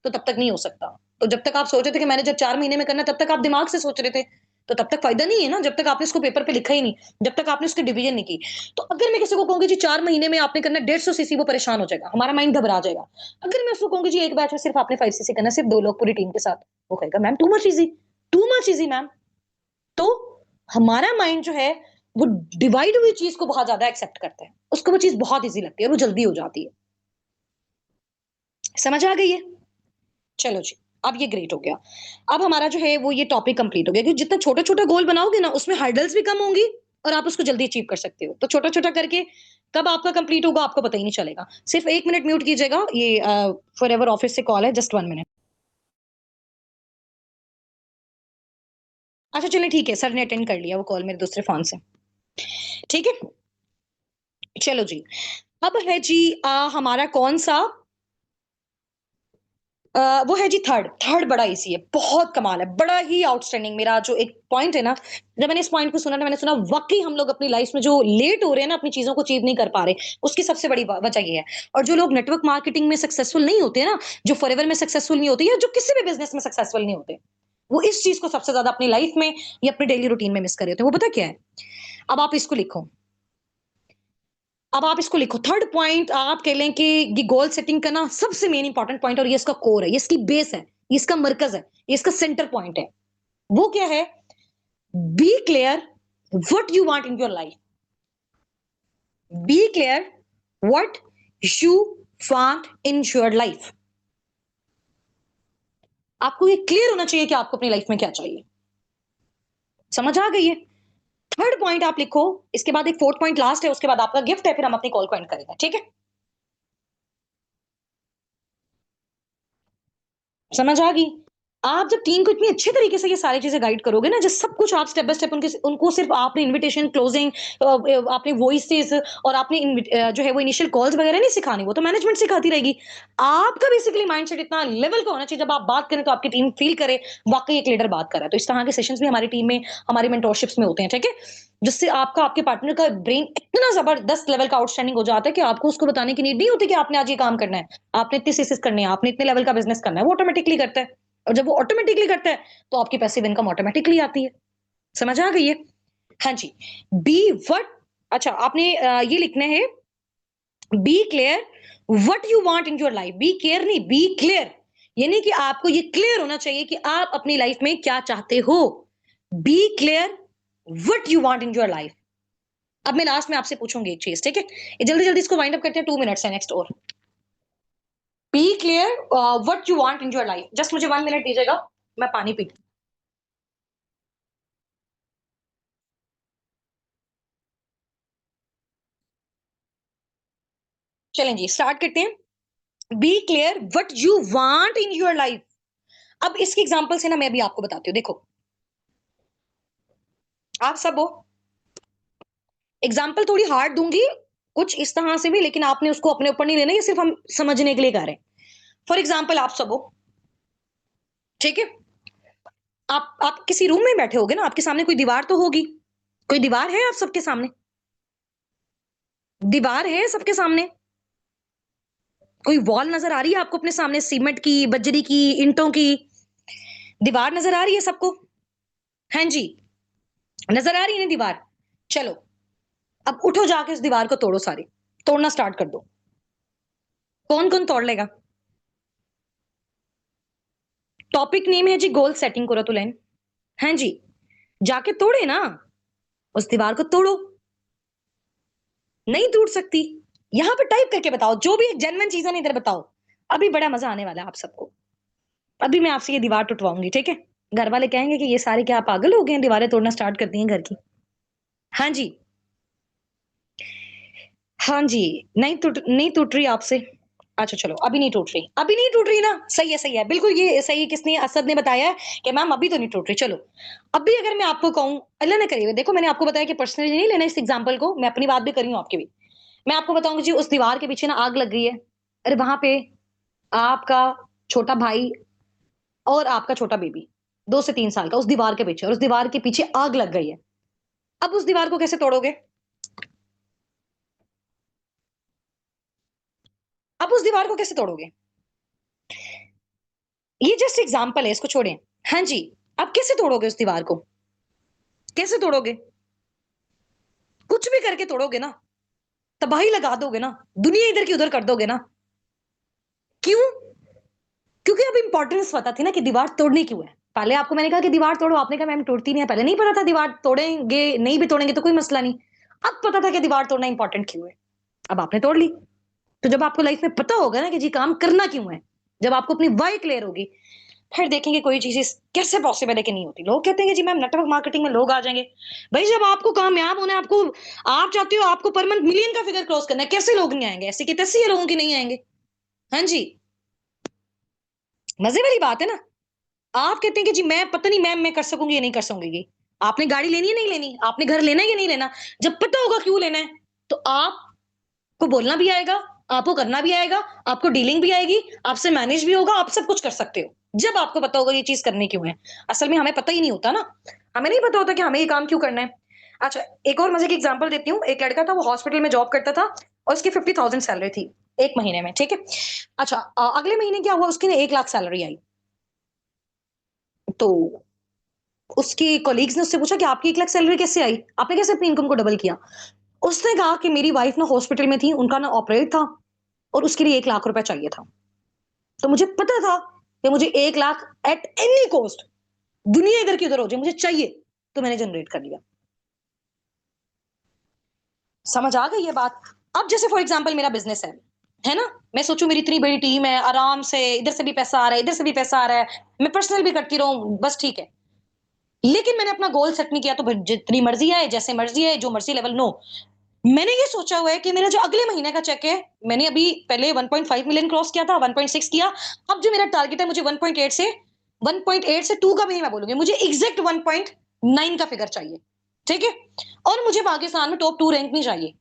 तो तब तक नहीं हो सकता। तो जब तक आप सोच रहे थे कि मैनेजर 4 महीने में करना है, तब तक आप दिमाग से सोच रहे थे, तो तब तक फायदा नहीं है ना, जब तक आपने इसको पेपर पे लिखा ही नहीं, जब तक आपने उसकी डिवीजन नहीं की। तो अगर मैं किसी को कहूँगी जी 4 महीने में आपने करना है 150 सीसी, वो परेशान हो जाएगा, हमारा माइंड घबरा जाएगा। अगर मैं उसको कहूँगी जी एक बैच में सिर्फ आपने 5 सीसी करना है, सिर्फ 2 लोग पूरी टीम के साथ, वो कहेगा ma'am too much easy ma'am. तो हमारा माइंड जो है वो डिवाइड हुई चीज को बहुत ज्यादा एक्सेप्ट करता है, उसको वो चीज बहुत इजी लगती है और वो जल्दी हो जाती है। समझ आ गई है? चलो जी, अब ये ग्रेट हो गया। अब हमारा जो है वो ये टॉपिक कंप्लीट हो गया, क्योंकि जितना छोटा छोटा गोल बनाओगे ना उसमें हर्डल्स भी कम होंगी और आप उसको जल्दी अचीव कर सकते हो। तो छोटा छोटा करके कब आपका कंप्लीट होगा आपको पता ही नहीं चलेगा। सिर्फ 1 मिनट म्यूट कीजिएगा, ये फॉर एवर ऑफिस से कॉल है, जस्ट 1 मिनट। अच्छा चलिए ठीक है, सर ने अटेंड कर लिया वो कॉल मेरे दूसरे फोन से। ठीक है, चलो जी। अब है जी हमारा कौन सा वो है जी थर्ड। थर्ड बड़ा इजी है, बहुत कमाल है, बड़ा ही आउटस्टैंडिंग। मेरा जो एक पॉइंट है ना, जब मैंने इस पॉइंट को सुना ना, मैंने सुना वाकई हम लोग अपनी लाइफ में जो लेट हो रहे हैं ना, अपनी चीजों को अचीव नहीं कर पा रहे, उसकी सबसे बड़ी वजह ये है। और जो लोग नेटवर्क मार्केटिंग में सक्सेसफुल नहीं होते ना, जो फॉरएवर में सक्सेसफुल नहीं होते, या जो किसी भी बिजनेस में सक्सेसफुल नहीं होते, वो इस चीज को सबसे ज्यादा अपनी लाइफ में या अपनी डेली रूटीन में मिस कर रहे होते हैं। वो पता क्या है? अब आप इसको लिखो, अब आप इसको लिखो। थर्ड पॉइंट आप कह लें कि ये गोल सेटिंग का ना सबसे मेन इंपॉर्टेंट पॉइंट, और ये इसका कोर है, ये इसकी बेस है, ये इसका मरकज है, ये इसका सेंटर पॉइंट है। वो क्या है? Be clear what you want in your life. Be clear what you want in your life. आपको ये क्लियर होना चाहिए कि आपको अपनी लाइफ में क्या चाहिए। समझ आ गई है? थर्ड पॉइंट आप लिखो, इसके बाद एक फोर्थ पॉइंट लास्ट है, उसके बाद आपका गिफ्ट है, फिर हम अपनी कॉल को एंड करेंगे, ठीक है? समझ आ गई? आप जब टीम को इतनी अच्छे तरीके से ये सारी चीजें गाइड करोगे ना, जब सब कुछ आप स्टेप बाय स्टेप उनको सिर्फ आपने इनविटेशन क्लोजिंग, आपने वॉइसेस और आपने जो है वो इनिशियल कॉल्स वगैरह नहीं सिखानी, वो तो मैनेजमेंट सिखाती रहेगी। आपका बेसिकली माइंडसेट इतना लेवल का होना चाहिए, जब आप बात करें तो आपकी टीम फील करे वाकई एक लीडर बात कर रहा है। तो इस तरह के सेशंस भी हमारी टीम में, हमारी मेंटोरशिप्स में होते हैं, ठीक है? जिससे आपका आपके पार्टनर का ब्रेन इतना जबरदस्त लेवल का आउटस्टैंडिंग हो जाता है कि आपको उसको बताने की नीड नहीं होती कि आपने आज ये काम करना है, आपने इतनी सीसीस करनी है, आपने इतने लेवल का बिजनेस करना है, वो ऑटोमेटिकली करता है। और जब वो ऑटोमेटिकली करता है, तो आपकी पैसिव इनकम ऑटोमेटिकली आती है। समझ आ गई है? हाँ जी। बी वट, अच्छा आपने ये लिखना है, be clear what you want in your life. Be care नहीं, बी क्लियर, यानी कि आपको ये क्लियर होना चाहिए कि आप अपनी लाइफ में क्या चाहते हो। Be clear what you want in your life. अब मैं लास्ट में आपसे पूछूंगी एक चीज, ठीक है? ये जल्दी जल्दी इसको वाइंड अप करते हैं, 2 मिनट्स है नेक्स्ट। और be clear what you want in your life. Just मुझे 1 मिनट दीजिएगा, मैं पानी पी। चलें जी, स्टार्ट करते हैं। Be clear what you want in your life. अब इसकी एग्जांपल से ना मैं भी आपको बताती हूँ, देखो आप सब हो, एग्जांपल थोड़ी हार्ड दूंगी कुछ इस तरह से भी, लेकिन आपने उसको अपने ऊपर नहीं लेना, ये सिर्फ हम समझने के लिए कर रहे हैं। फॉर एग्जाम्पल आप सब हो, ठीक है? आप किसी रूम में बैठे होगे ना, आपके सामने कोई दीवार तो होगी, कोई दीवार है आप सबके सामने? दीवार है सबके सामने? कोई वॉल नजर आ रही है आपको अपने सामने, सीमेंट की, बजरी की, ईंटों की? दीवार नजर आ रही है सबको? हाँ जी, नजर आ रही है ना दीवार? चलो, अब उठो जाके इस दीवार को तोड़ो, सारी तोड़ना स्टार्ट कर दो। कौन कौन तोड़ लेगा? टॉपिक नेम है जी गोल सेटिंग कुरतुलैन। हाँ जी, जाके तोड़े ना, उस दीवार को तोड़ो। नहीं टूट सकती, यहाँ पे टाइप करके बताओ, जो भी एक जेन्युइन चीज है ना इधर बताओ। अभी बड़ा मजा आने वाला है आप सबको। अभी मैं आपसे ये दीवार टूटवाऊंगी, ठीक है? घर वाले कहेंगे कि ये सारे क्या पागल हो गए हैं, दीवारें तोड़ना स्टार्ट कर दी हैं घर की। हाँ जी, हाँ जी। नहीं टूट रही आपसे। अच्छा चलो, अभी नहीं टूट रही, अभी नहीं टूट रही ना, सही है, बिल्कुल ये सही है। किसने? असद ने बताया है कि मैम अभी तो नहीं टूट रही। चलो, अभी अगर मैं आपको कहूं, अल्लाह ना करे, देखो मैंने आपको बताया कि पर्सनली नहीं लेना इस एग्जांपल को, मैं अपनी बात भी कर रही हूँ आपकी भी। मैं आपको बताऊंगी जी, उस दीवार के पीछे ना आग लग गई है। अरे वहां पे आपका छोटा भाई और आपका छोटा बेबी, 2 से 3 साल का, उस दीवार के पीछे, और उस दीवार के पीछे आग लग गई है। अब उस दीवार को कैसे तोड़ोगे? अब उस दीवार को कैसे तोड़ोगे? ये जस्ट एग्जाम्पल है, इसको छोड़ें। हाँ जी, अब कैसे तोड़ोगे उस दीवार को? कैसे तोड़ोगे? कुछ भी करके तोड़ोगे ना, तबाही लगा दोगे ना, दुनिया इधर की उधर कर दोगे ना। क्यों? क्योंकि अब इंपॉर्टेंस पता थी ना कि दीवार तोड़नी क्यों है। पहले आपको मैंने कहा कि दीवार तोड़ो, आपने कहा मैम टूटती नहीं है। पहले नहीं पता था दीवार तोड़ेंगे, नहीं भी तोड़ेंगे तो कोई मसला नहीं। अब पता था कि दीवार तोड़ना इंपॉर्टेंट क्यों है। अब आपने तोड़ ली। तो जब आपको लाइफ में पता होगा ना कि जी काम करना क्यों है, जब आपको अपनी वाई क्लियर होगी, फिर देखेंगे कोई चीज कैसे पॉसिबल है कि नहीं होती। लोग कहते हैं कि जी मैम नेटवर्क मार्केटिंग में लोग आ जाएंगे। भाई जब आपको कामयाब होना है, आपको, आप चाहते हो आपको पर मंथ मिलियन का फिगर क्रॉस करना है, कैसे लोग नहीं आएंगे? ऐसे की तैसे लोगों की नहीं आएंगे। हाँ जी, मजे वाली बात है ना। आप कहते हैं कि जी मैं पता नहीं मैम मैं कर सकूंगी या नहीं कर सकूंगी। आपने गाड़ी लेनी है नहीं लेनी, आपने घर लेना है या नहीं लेना, जब पता होगा क्यों लेना है, तो आपको बोलना भी आएगा, आपको करना भी आएगा, आपको डीलिंग भी आएगी, आपसे मैनेज भी होगा, आप सब कुछ कर सकते हो जब आपको पता होगा ये चीज करनी क्यों है। असल में हमें पता ही नहीं होता ना, हमें नहीं पता होता कि हमें ये काम क्यों करना है। अच्छा, एक और मजे की एग्जांपल देती हूँ। एक लड़का था, वो हॉस्पिटल में जॉब करता था और उसकी 50,000 सैलरी थी एक महीने में, ठीक है? अच्छा, अगले महीने क्या हुआ, उसकी ना 1 लाख सैलरी आई। तो उसकी कॉलीग्स ने उससे पूछा कि आपकी 1 लाख सैलरी कैसे आई, आपने कैसे अपनी इनकम को डबल किया? उसने कहा कि मेरी वाइफ ना हॉस्पिटल में थी, उनका ना ऑपरेट था, और उसके लिए 1 लाख रुपए चाहिए था। तो मुझे पता था कि मुझे 1 लाख एट एनी कॉस्ट, दुनिया इधर की उधर हो जाए, मुझे चाहिए। तो मैंने जनरेट कर लिया। समझ आ गई ये बात? अब जैसे फॉर एग्जाम्पल मेरा बिजनेस है ना, मैं सोचू मेरी इतनी बड़ी टीम है, आराम से इधर से भी पैसा आ रहा है, इधर से भी पैसा आ रहा है, मैं पर्सनल भी करती रहूं, बस ठीक है। लेकिन मैंने अपना गोल सेट नहीं किया, तो फिर जितनी मर्जी है, जैसे मर्जी है, जो मर्जी लेवल, नो। मैंने ये सोचा हुआ है कि मेरा जो अगले महीने का चेक है, मैंने अभी पहले 1.5 मिलियन क्रॉस किया था, 1.6 किया। अब जो मेरा टारगेट है, मुझे 1.8 से 2 का भी नहीं मैं बोलूंगी, मुझे एग्जैक्ट 1.9 का फिगर चाहिए, ठीक है? और मुझे पाकिस्तान में टॉप 2 रैंक नहीं चाहिए,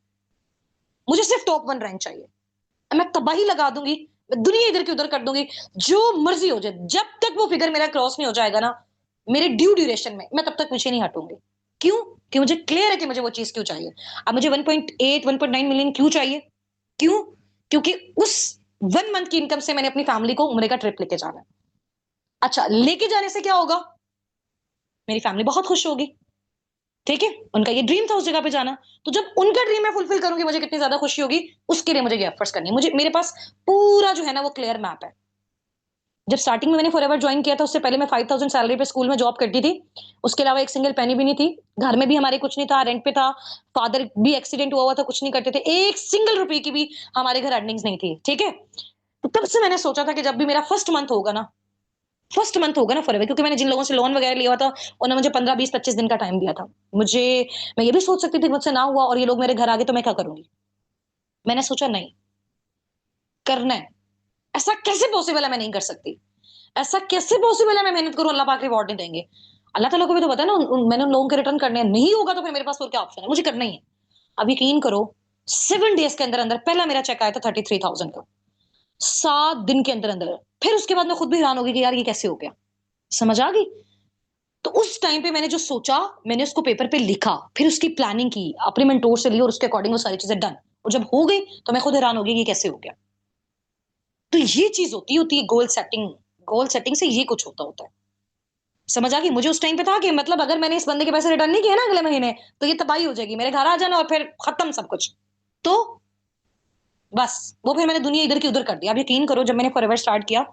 मुझे सिर्फ टॉप 1 रैंक चाहिए। मैं तबाही लगा दूंगी, मैं दुनिया इधर की उधर कर दूंगी, जो मर्जी हो जाए, जब तक वो फिगर मेरा क्रॉस नहीं हो जाएगा ना, मेरे ड्यू ड्यूरेशन में, मैं तब तक पीछे नहीं हटूंगी। क्यों? कि मुझे क्लियर है कि मुझे वो चीज क्यों चाहिए। अब मुझे 1.8 1.9 मिलियन क्यों चाहिए? क्यों? क्योंकि उस 1 मंथ की इनकम से मैंने अपनी फैमिली को उम्र का ट्रिप लेके जाना है। अच्छा, लेके जाने से क्या होगा? मेरी फैमिली बहुत खुश होगी, ठीक है? उनका ये ड्रीम था उस जगह पे जाना। तो जब उनका ड्रीम मैं फुलफिल करूंगी, मुझे कितनी ज्यादा खुशी होगी, उसके लिए मुझे ये एफर्ट्स करनी है। मुझे, मेरे पास पूरा जो है ना वो क्लियर मैप है। जब स्टार्टिंग में मैंने फॉरएवर ज्वाइन किया था, उससे पहले मैं 5,000 सैलरी पे स्कूल में जॉब करती थी। उसके अलावा एक सिंगल पेनी भी नहीं थी। घर में भी हमारे कुछ नहीं था, रेंट पे था। फादर भी एक्सीडेंट हुआ हुआ था, कुछ नहीं करते थे, एक सिंगल रुपए की भी हमारे घर अर्निंग्स नहीं थी, ठीक है? तो तब से मैंने सोचा था कि जब भी मेरा फर्स्ट मंथ होगा ना फॉरएवर, क्योंकि मैंने जिन लोगों से लोन वगैरह लिया हुआ था, उन्होंने मुझे 15 20 25 दिन का टाइम दिया था। मुझे, मैं ये भी सोच सकती थी मुझसे ना हुआ और ये लोग मेरे घर आ गए तो मैं क्या करूंगी। मैंने सोचा नहीं, करना है। ऐसा कैसे पॉसिबल है मैं नहीं कर सकती? ऐसा कैसे पॉसिबल है मैं मेहनत करूं, अल्लाह पाक रिवॉर्ड नहीं देंगे? अल्लाह ताला को भी तो पता है ना, मैंने उन लोगों के रिटर्न करने हैं। नहीं होगा तो फिर मेरे पास और क्या ऑप्शन है, मुझे करना ही है। अब यकीन करो, 7 डेज के अंदर अंदर पहला मेरा चेक आया था 33,000 का, 7 दिन के अंदर अंदर। फिर उसके बाद मैं खुद भी हैरान हो गई कि यार ये कैसे हो गया। समझ आ गई? तो उस टाइम पे मैंने जो सोचा, मैंने उसको पेपर पे लिखा, फिर उसकी प्लानिंग की, अपने मेंटोर से ली, और उसके अकॉर्डिंग वो सारी चीजें डन। और जब हो गई तो मैं खुद हैरान हो गई कि ये कैसे हो गया। तो ये चीज होती है गोल सेटिंग। गोल सेटिंग से ये कुछ होता है। समझ आ गई? मुझे उस टाइम पे था कि मतलब अगर मैंने इस बंदे के पैसे रिटर्न नहीं किए ना अगले महीने, तो ये तबाही हो जाएगी, मेरे घर आ जाना और फिर खत्म सब कुछ। तो बस वो फिर मैंने दुनिया इधर की उधर कर दिया। अब यकीन करो, जब मैंने फॉरएवर स्टार्ट किया,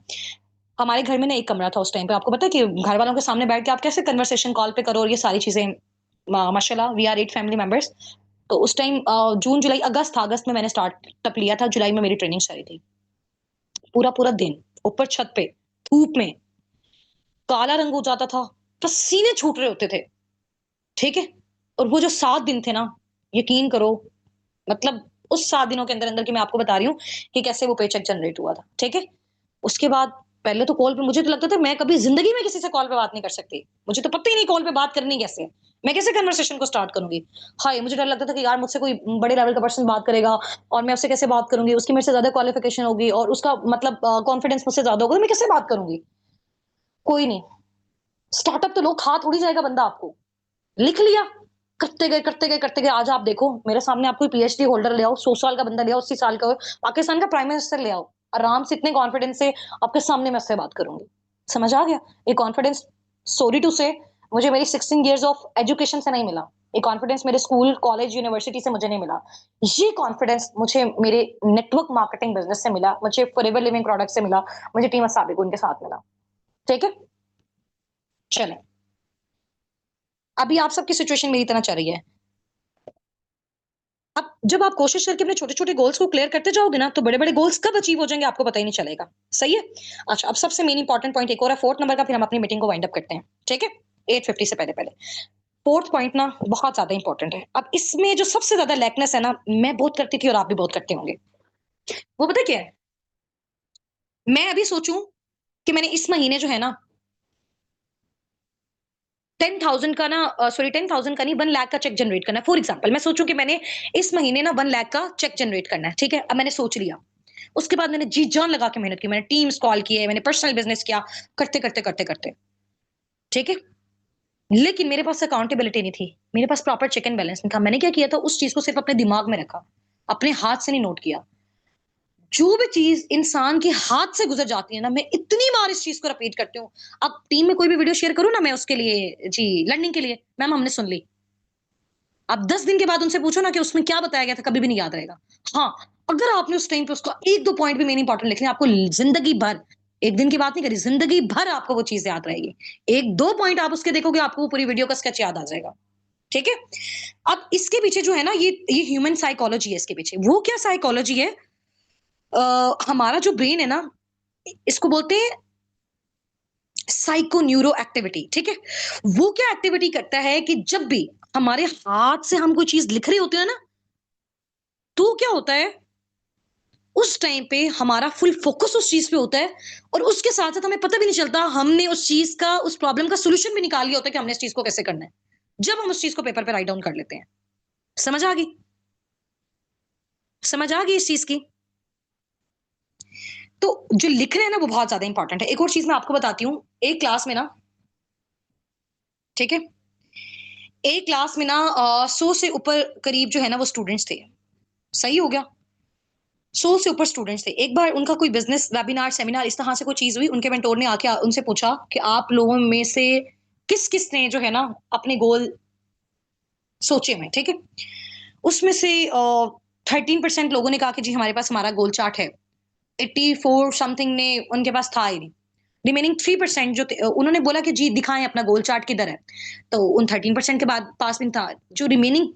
हमारे घर में ना एक कमरा था उस टाइम पे, आपको पता है कि घर वालों के सामने बैठ के आप कैसे कन्वर्सेशन कॉल पे करो और ये सारी चीजें, माशाल्लाह वी आर 8 फैमिली मेंबर्स। तो उस टाइम जून जुलाई अगस्त था, अगस्त में मैंने स्टार्टअप लिया था, जुलाई में मेरी ट्रेनिंग चल रही थी। पूरा पूरा दिन ऊपर छत पे धूप में काला रंग हो जाता था, पसीने छूट रहे होते थे, ठीक है। और वो जो 7 दिन थे ना, यकीन करो, मतलब उस 7 दिनों के अंदर अंदर की मैं आपको बता रही हूँ कि कैसे वो पेचेक जनरेट हुआ था, ठीक है। उसके बाद पहले तो कॉल पे मुझे तो लगता था मैं कभी जिंदगी में किसी से कॉल पे बात नहीं कर सकती, मुझे तो पता ही नहीं कॉल पे बात करनी कैसे है, मैं कैसे कन्वर्सेशन को स्टार्ट करूंगी। हाय, मुझे डर लगता था कि यार मुझसे कोई बड़े लेवल का पर्सन बात करेगा और मैं उससे कैसे बात करूंगी, उसकी मेरे से ज्यादा क्वालिफिकेशन होगी और उसका मतलब कॉन्फिडेंस मुझसे ज्यादा होगा, तो मैं कैसे बात करूंगी। कोई नहीं, स्टार्टअप तो लोग खा थोड़ी जाएगा बंदा आपको, लिख लिया, करते गए करते गए करते गए, आज आप देखो मेरे सामने आप कोई पीएचडी होल्डर ले आओ, 100 साल का बंदा ले आओ, 80 साल का हो, पाकिस्तान का प्राइम मिनिस्टर ले आओ, आराम से इतने कॉन्फिडेंस से आपके सामने मैं उससे बात करूंगी। समझ आ गया। ये कॉन्फिडेंस, सॉरी टू से, मुझे मेरी 16 years ऑफ एजुकेशन से नहीं मिला, ये कॉन्फिडेंस मेरे स्कूल कॉलेज यूनिवर्सिटी से मुझे नहीं मिला, ये कॉन्फिडेंस मुझे मेरे नेटवर्क मार्केटिंग बिजनेस से मिला, मुझे फॉरएवर लिविंग प्रोडक्ट से मिला, मुझे टीम साबिक उनके साथ मिला, ठीक है। चले, अभी आप सबकी सिचुएशन मेरी तरह चल रही है। अब जब आप कोशिश करके अपने छोटे छोटे गोल्स को क्लियर करते जाओगे ना, तो बड़े बड़े गोल्स कब अचीव हो जाएंगे आपको पता ही नहीं चलेगा। सही है। अच्छा, अब सबसे मेन इंपॉर्टेंट पॉइंट एक और है, 4th नंबर का, फिर हम अपनी मीटिंग को वाइंड अप करते हैं, ठीक है। 8:50 से पहले पहले 4th पॉइंट ना बहुत ज्यादा इंपॉर्टेंट है। अब इसमें जो सबसे ज्यादा लैकनेस है ना, मैं बहुत करती थी और आप भी बहुत करते होंगे, वो पता क्या है। मैं अभी सोचूं कि मैंने इस महीने जो है ना 10,000 का ना, सॉरी 10,000 का नहीं, 1 लाख का चेक जनरेट करना है। फॉर एग्जाम्पल मैं सोचूं कि मैंने इस महीने ना 1 लाख का चेक जनरेट करना है, ठीक है। अब मैंने सोच लिया, उसके बाद मैंने जी जान लगा के मेहनत की, मैंने टीम्स कॉल किए, मैंने पर्सनल बिजनेस किया, करते करते करते करते, ठीक है। लेकिन मेरे पास अकाउंटेबिलिटी नहीं थी, मेरे पास प्रॉपर चेक एंड बैलेंस नहीं था। मैंने क्या किया था, उस चीज को सिर्फ अपने दिमाग में रखा, अपने हाथ से नहीं नोट किया। जो भी चीज इंसान के हाथ से गुजर जाती है ना, मैं इतनी बार इस चीज को रिपीट करती हूँ। अब टीम में कोई भी वीडियो शेयर करूँ ना मैं उसके लिए जी, लर्निंग के लिए, मैम हमने सुन ली। अब 10 दिन के बाद उनसे पूछो ना कि उसमें क्या बताया गया था, कभी भी नहीं याद रहेगा। हाँ, अगर आपने उस टाइम पे उसका एक दो पॉइंट भी मेन इंपॉर्टेंट लिख लिया, आपको जिंदगी भर, एक दिन की बात नहीं करी, जिंदगी भर आपको वो चीज याद रहेगी। एक दो पॉइंट आप उसके देखोगे, आपको वो पूरी वीडियो का स्केच याद आ जाएगा, ठीक है। अब इसके पीछे जो है ना, ये ह्यूमन साइकोलॉजी है इसके पीछे। वो क्या साइकोलॉजी है, हमारा जो ब्रेन है ना, इसको बोलते हैं साइको न्यूरो एक्टिविटी, ठीक है। वो क्या एक्टिविटी करता है कि जब भी हमारे हाथ से हम कोई चीज लिख रहे होते हैं ना, तो क्या होता है, उस टाइम पे हमारा फुल फोकस उस चीज पे होता है, और उसके साथ साथ हमें पता भी नहीं चलता हमने उस चीज का, उस प्रॉब्लम का सोल्यूशन भी निकाल लिया होता है कि हमने इस चीज को कैसे करना है, जब हम उस चीज को पेपर पे राइट डाउन कर लेते हैं। समझ आ गई, समझ आ गई इस चीज की। तो जो लिख रहे हैं ना, वो बहुत ज्यादा इंपॉर्टेंट है। एक और चीज मैं आपको बताती हूँ, एक क्लास में ना, ठीक है, एक क्लास में ना 100 से ऊपर करीब जो है ना वो स्टूडेंट्स थे। सही हो गया, 100 से ऊपर स्टूडेंट्स थे। एक बार उनका कोई बिजनेस वेबिनार सेमिनार इस तरह से कोई चीज हुई, उनके मेंटोर ने आके उनसे पूछा कि आप लोगों में से किस किस ने जो है ना अपने गोल सोचे में, ठीक है। उसमें से 13% लोगों ने कहा कि जी हमारे पास हमारा गोल चार्ट है, 84 समथिंग ने उनके पास था ही नहीं। रिमेनिंग 3% जो उन्होंने बोला कि जी दिखाएं अपना गोल चार्ट किधर है। तो उन 13% के बाद पास भी था। जो रिमेनिंग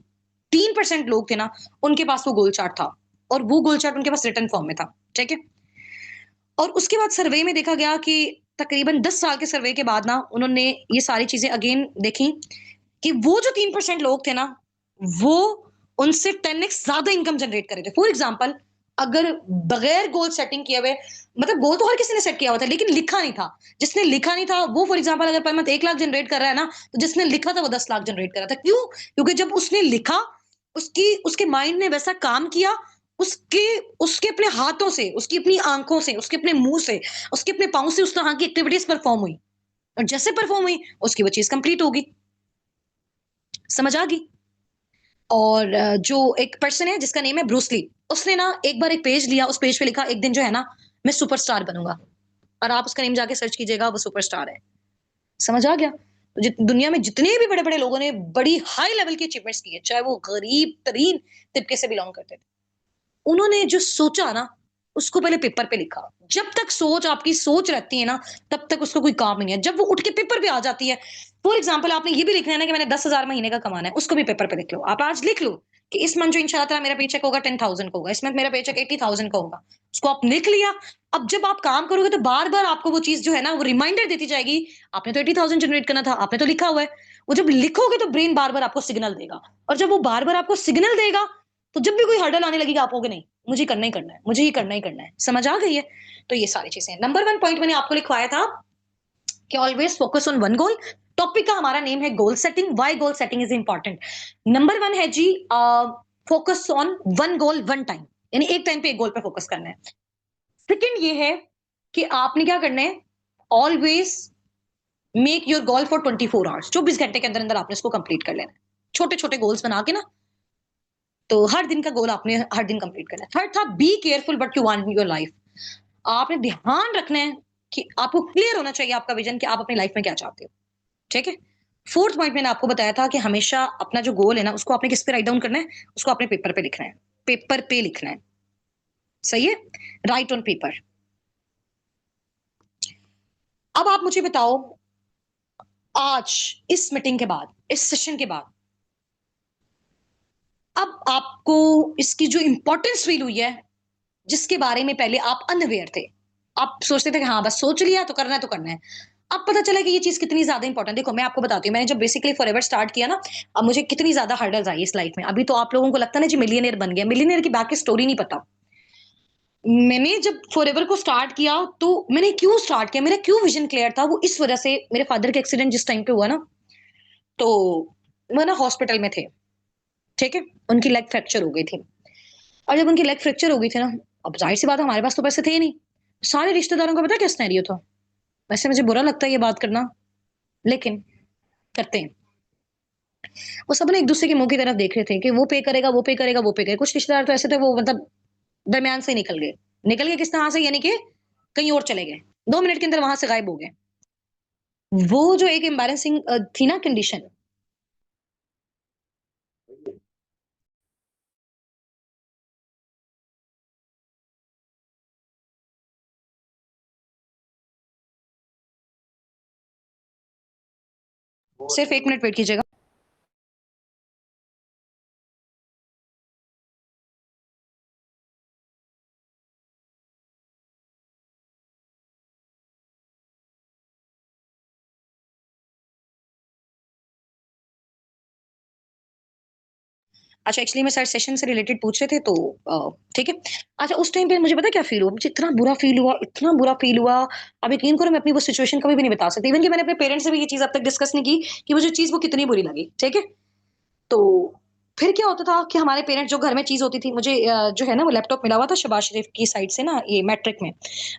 3% लोग थे ना, उनके पास वो गोल चार्ट था, और वो गोल चार्ट उनके पास रिटर्न फॉर्म में था, ठीक है। और उसके बाद सर्वे में देखा गया कि तकरीबन 10 साल के सर्वे के बाद ना उन्होंने ये सारी चीजें अगेन देखी कि वो जो 3% लोग थे ना, वो उनसे 10x ज्यादा इनकम जनरेट कर रहे थे। फॉर एग्जाम्पल, अगर बगैर गोल सेटिंग किए हुए, मतलब गोल तो हर किसी ने सेट किया हुआ था लेकिन लिखा नहीं था, जिसने लिखा नहीं था वो फॉर एग्जाम्पल अगर पर मंथ 1 लाख जनरेट कर रहा है ना, तो जिसने लिखा था वो 10 लाख जनरेट कर रहा था। क्यों? क्योंकि जब उसने लिखा, उसकी उसके माइंड ने वैसा काम किया, उसके उसके अपने हाथों से, उसकी अपनी आंखों से, उसके अपने मुंह से, उसके अपने पाँव से उस तरह की एक्टिविटीज परफॉर्म हुई, और जैसे परफॉर्म हुई उसकी वो चीज कंप्लीट होगी। समझ आ गई। और जो एक पर्सन है जिसका नेम है ब्रूसली, उसने ना एक बार एक पेज लिया, उस पेज पे लिखा एक दिन जो है ना मैं सुपरस्टार बनूंगा, और आप उसका नेम जाके सर्च कीजिएगा, वो सुपरस्टार है। समझ आ गया। तो दुनिया में जितने भी बड़े बड़े लोगों ने बड़ी हाई लेवल की अचीवमेंट्स की है, चाहे वो गरीब तरीन तिबके से बिलोंग करते थे, उन्होंने जो सोचा ना, उसको पहले पेपर पे लिखा। जब तक सोच आपकी सोच रहती है ना, तब तक उसको कोई काम नहीं है। जब वो उठ के पेपर पे आ जाती है, फॉर एग्जाम्पल आपने ये भी लिखना है ना कि मैंने 10,000 महीने का कमाना है, उसको भी पेपर पे लिख लो। आप आज लिख लो कि इस मंथ जो इंशाल्लाह ताला मेरा पेचेक होगा 10,000 का होगा, इस मंथ मेरा पेचेक 80,000 का होगा। उसको आप लिख लिया। अब जब आप काम करोगे तो बार-बार आपको वो चीज़ जो है ना वो रिमाइंडर देती जाएगी, आपने तो 80,000 जनरेट करना था, आपने तो लिखा हुआ है। वो जब लिखोगे तो ब्रेन बार-बार आपको सिग्नल देगा, और जब वो बार-बार आपको सिग्नल देगा, तो जब भी कोई हर्डल आने लगेगा आप कहोगे नहीं, मुझे करना ही करना है, मुझे ये करना ही करना है। समझ आ गई है? तो ये सारी चीज़ें हैं। नंबर 1 पॉइंट मैंने आपको लिखवाया था कि always focus on one goal. Topic का हमारा नेम है goal setting. Why goal setting is important. Number 1 है जी focus on one goal one time, यानी एक टाइम पे एक गोल पे फोकस करना है। सेकंड ये है कि आपने क्या करना है, always make your goal for 24 hours. 24 घंटे के अंदर अंदर आपने इसको कंप्लीट कर लेना है। छोटे छोटे गोल्स बना के ना, तो हर दिन का गोल आपने हर दिन कंप्लीट करना है। थर्ड था be careful what you want in your life. आपने ध्यान रखना है कि आपको क्लियर होना चाहिए आपका विजन कि आप अपनी लाइफ में क्या चाहते हो। ठीक है। फोर्थ पॉइंट मैंने आपको बताया था कि हमेशा अपना जो गोल है ना उसको आपने किस पे राइट डाउन करना है, उसको अपने पेपर पे लिखना है। पेपर पे लिखना है, सही है, राइट ऑन पेपर। अब आप मुझे बताओ, आज इस मीटिंग के बाद, इस सेशन के बाद, अब आपको इसकी जो इंपॉर्टेंस फील हुई है, जिसके बारे में पहले आप अनअवेयर थे, आप सोचते थे कि हाँ बस सोच लिया तो करना है तो करना है, अब पता चला कि ये चीज कितनी ज्यादा इंपॉर्टेंट। देखो मैं आपको बताती हूँ, मैंने जब बेसिकली फॉरएवर स्टार्ट किया ना, अब मुझे कितनी ज्यादा हर्डल्स आई इस लाइफ में। अभी तो आप लोगों को लगता है ना जी मिलियनेयर बन गया, मिलियनेयर की बैक की स्टोरी नहीं पता। मैंने जब फॉरएवर को स्टार्ट किया तो मैंने क्यों स्टार्ट किया, मेरा क्यों विजन क्लियर था, वो इस वजह से मेरे फादर का एक्सीडेंट जिस टाइम पे हुआ ना, तो वो ना हॉस्पिटल में थे। ठीक है, उनकी लेग फ्रैक्चर हो गई थी। और जब उनकी लेग फ्रैक्चर हो गई थी ना, अब जाहिर सी बात है हमारे पास तो पैसे थे ही नहीं। सारे रिश्तेदारों का पता है क्या सिनेरियो था। वैसे मुझे बुरा लगता है ये बात करना, लेकिन करते हैं। वो सब ना एक दूसरे के मुंह की तरफ देख रहे थे कि वो पे करेगा, वो पे करेगा, वो पे करेगा। कुछ रिश्तेदार तो ऐसे थे वो मतलब दरमियान से ही निकल गए। निकल गए किस तरह से, यानी कि कहीं और चले गए, 2 मिनट के अंदर वहां से गायब हो गए। वो जो एक एम्बैरेसिंग थी ना कंडीशन, सिर्फ 1 मिनट वेट कीजिएगा। अच्छा, एक्चुअली मैं सर सेशन से रिलेटेड पूछ रहे थे तो ठीक है। अच्छा, उस टाइम पे मुझे पता है क्या फील हुआ, मुझे इतना बुरा फील हुआ, इतना बुरा फील हुआ। अब यकीन करो मैं अपनी वो सिचुएशन कभी भी नहीं बता सकती। इवन कि मैंने अपने पेरेंट्स से भी ये चीज अब तक डिस्कस नहीं की कि मुझे चीज वो कितनी बुरी लगी। ठीक है। तो फिर क्या होता था कि हमारे पेरेंट्स जो घर में चीज होती थी, मुझे जो है ना वो लैपटॉप मिला हुआ था शबाज शरीफ की साइड से ना, ये मैट्रिक में।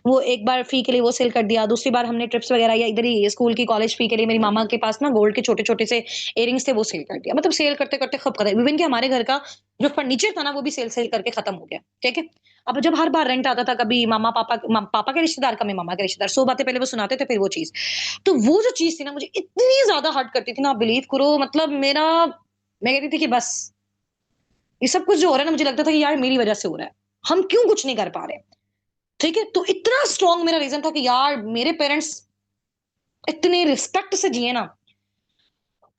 वो एक बार फी के लिए वो सेल कर दिया, दूसरी बार हमने ट्रिप्स वगैरह या इधर ही स्कूल की कॉलेज फी के लिए मेरी मामा के पास ना गोल्ड के छोटे छोटे से इयरिंग्स थे, वो सेल कर दिया। मतलब सेल करते करते खप खत्म। इवन कि हमारे घर का जो फर्नीचर था ना वो भी सेल सेल करके खत्म हो गया। ठीक है। अब जब हर बार रेंट आता था, कभी मामा पापा पापा के रिश्तेदार, कभी मामा के रिश्तेदार, 100 बातें पहले वो सुनाते थे, फिर वो चीज। तो वो जो चीज थी ना मुझे इतनी ज्यादा हर्ट करती थी ना, आप बिलीव करो, मतलब मेरा, मैं कहती थी कि बस ये सब कुछ जो हो रहा है ना, मुझे लगता था कि यार मेरी वजह से हो रहा है, हम क्यों कुछ नहीं कर पा रहे। ठीक है। तो इतना स्ट्रांग मेरा रीजन था कि यार मेरे पेरेंट्स इतने रिस्पेक्ट से जिए ना।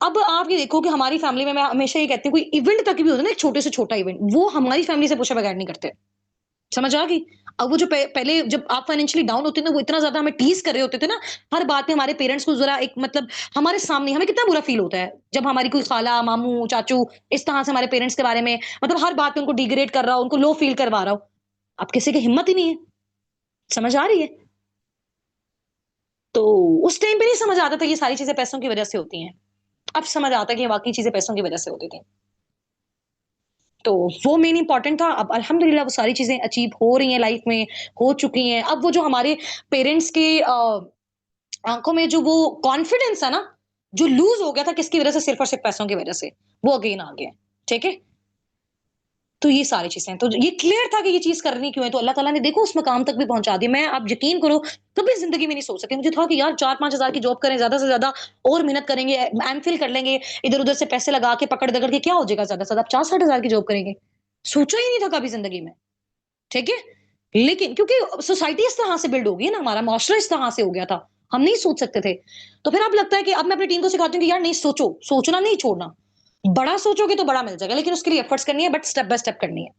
अब आप ये देखो कि हमारी फैमिली में मैं हमेशा ये कहती हूँ, कोई इवेंट तक भी होता है ना, एक छोटे से छोटा इवेंट, वो हमारी फैमिली से पूछे बगैर नहीं करते। समझ आ गई। अब वो जो पहले जब आप फाइनेंशियली डाउन होते थे ना, वो इतना ज्यादा हमें टीज कर रहे होते थे ना, हर बात में हमारे पेरेंट्स को जरा एक मतलब हमारे सामने, हमें कितना बुरा फील होता है जब हमारी कोई खाला मामू चाचू इस तरह से हमारे पेरेंट्स के बारे में मतलब हर बात में उनको डिग्रेड कर रहा हो, उनको लो फील करवा रहा हो। अब किसी की हिम्मत ही नहीं है। समझ आ रही है। तो उस टाइम पे नहीं समझ आता था ये सारी चीजें पैसों की वजह से होती हैं। अब समझ आता है कि ये वाकई चीजें पैसों की वजह से होती थी। तो वो मेन इंपॉर्टेंट था। अब अल्हम्दुलिल्लाह वो सारी चीजें अचीव हो रही हैं लाइफ में, हो चुकी हैं। अब वो जो हमारे पेरेंट्स के आंखों में जो वो कॉन्फिडेंस है ना, जो लूज हो गया था किसकी वजह से, सिर्फ और सिर्फ पैसों की वजह से, वो अगेन आ गया। ठीक है। तो ये सारी चीजें, तो ये क्लियर था कि ये चीज करनी क्यों है, तो अल्लाह ताला ने देखो उस मकाम तक भी पहुंचा दिया। मैं, आप यकीन करो, कभी जिंदगी में नहीं सोच सकती। मुझे था कि यार 4-5 हजार की जॉब करें, ज्यादा से ज्यादा और मेहनत करेंगे, एमफिल कर लेंगे, इधर उधर से पैसे लगा के पकड़ दकड़ के क्या हो जाएगा, ज्यादा से ज्यादा 50-60 हजार की जॉब करेंगे। सोचा ही नहीं था कभी जिंदगी में। ठीक है। लेकिन क्योंकि सोसाइटी इस तरह से बिल्ड हो गई है ना, हमारा मुआशरा इस तरह से हो गया था, हम नहीं सोच सकते थे। तो फिर अब लगता है कि अब मैं अपनी टीम को सिखाती हूँ कि यार नहीं सोचो, सोचना नहीं छोड़ना। बड़ा सोचोगे तो बड़ा मिल जाएगा, लेकिन उसके लिए एफर्ट्स करनी है, बट स्टेप बाय स्टेप करनी है।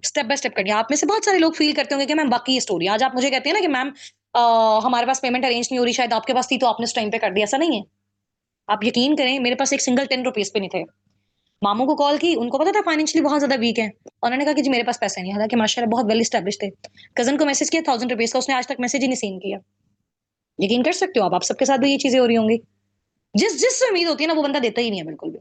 स्टेप बाय स्टेप करनी है। आप में से बहुत सारे लोग फील करते होंगे कि मैम बाकी ये स्टोरी, आज आप मुझे कहते हैं ना कि मैम हमारे पास पेमेंट अरेंज नहीं हो रही, शायद आपके पास थी तो आपने उस टाइम पे कर दिया, ऐसा नहीं है। आप यकीन करें, मेरे पास एक सिंगल 10 रुपीज़ पे नहीं थे। मामू को कॉल की, उनको पता था फाइनेंशियली बहुत ज़्यादा वीक है। उन्होंने कहा कि जी मेरे पास पैसे नहीं है, हालाँकि माशाल्लाह बहुत वेल एस्टेब्लिश्ड थे। कज़न को मैसेज किया 1000 रुपीज़ का, उसने आज तक मैसेज ही नहीं सीन किया। यकीन कर सकते हो आप सबके साथ भी ये चीज़ें हो रही होंगी। जिस जिससे उम्मीद होती है ना, वो बंदा देता ही नहीं है बिल्कुल भी।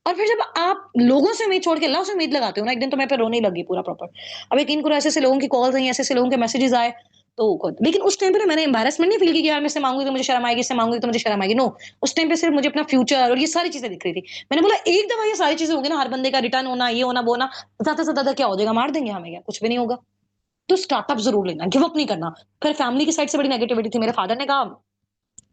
और फिर जब आप लोगों से उम्मीद छोड़ के अल्लाह से उम्मीद लगाते हो ना, एक दिन तो मैं पे रोने ही लगी पूरा प्रॉपर। अब यकीन करो, ऐसे-ऐसे लोगों की कॉल्स आई, ऐसे-ऐसे लोगों के मैसेजेस आए, तो खुद लेकिन उस टाइम पे ना मैंने एम्बैरेसमेंट नहीं फील की कि यार मैं इससे माँगूँगी तो मुझे शर्म आएगी, इससे माँगूँगी तो मुझे शर्म आएगी। नो, उस टाइम पे सिर्फ मुझे अपना फ्यूचर और ये सारी चीज़ें दिख रही थी। मैंने बोला एक दफ़ा ये सारी चीज़ें होंगी ना, हर बंदे का रिटर्न होना, ये होना, वो होना, ज़्यादा से ज़्यादा क्या हो जाएगा, मार देंगे हमें क्या? कुछ भी नहीं होगा। तो स्टार्टअप ज़रूर लेना, गिव अप नहीं करना। फिर फैमिली की साइड से बड़ी नेगेटिविटी थी। मेरे फादर ने कहा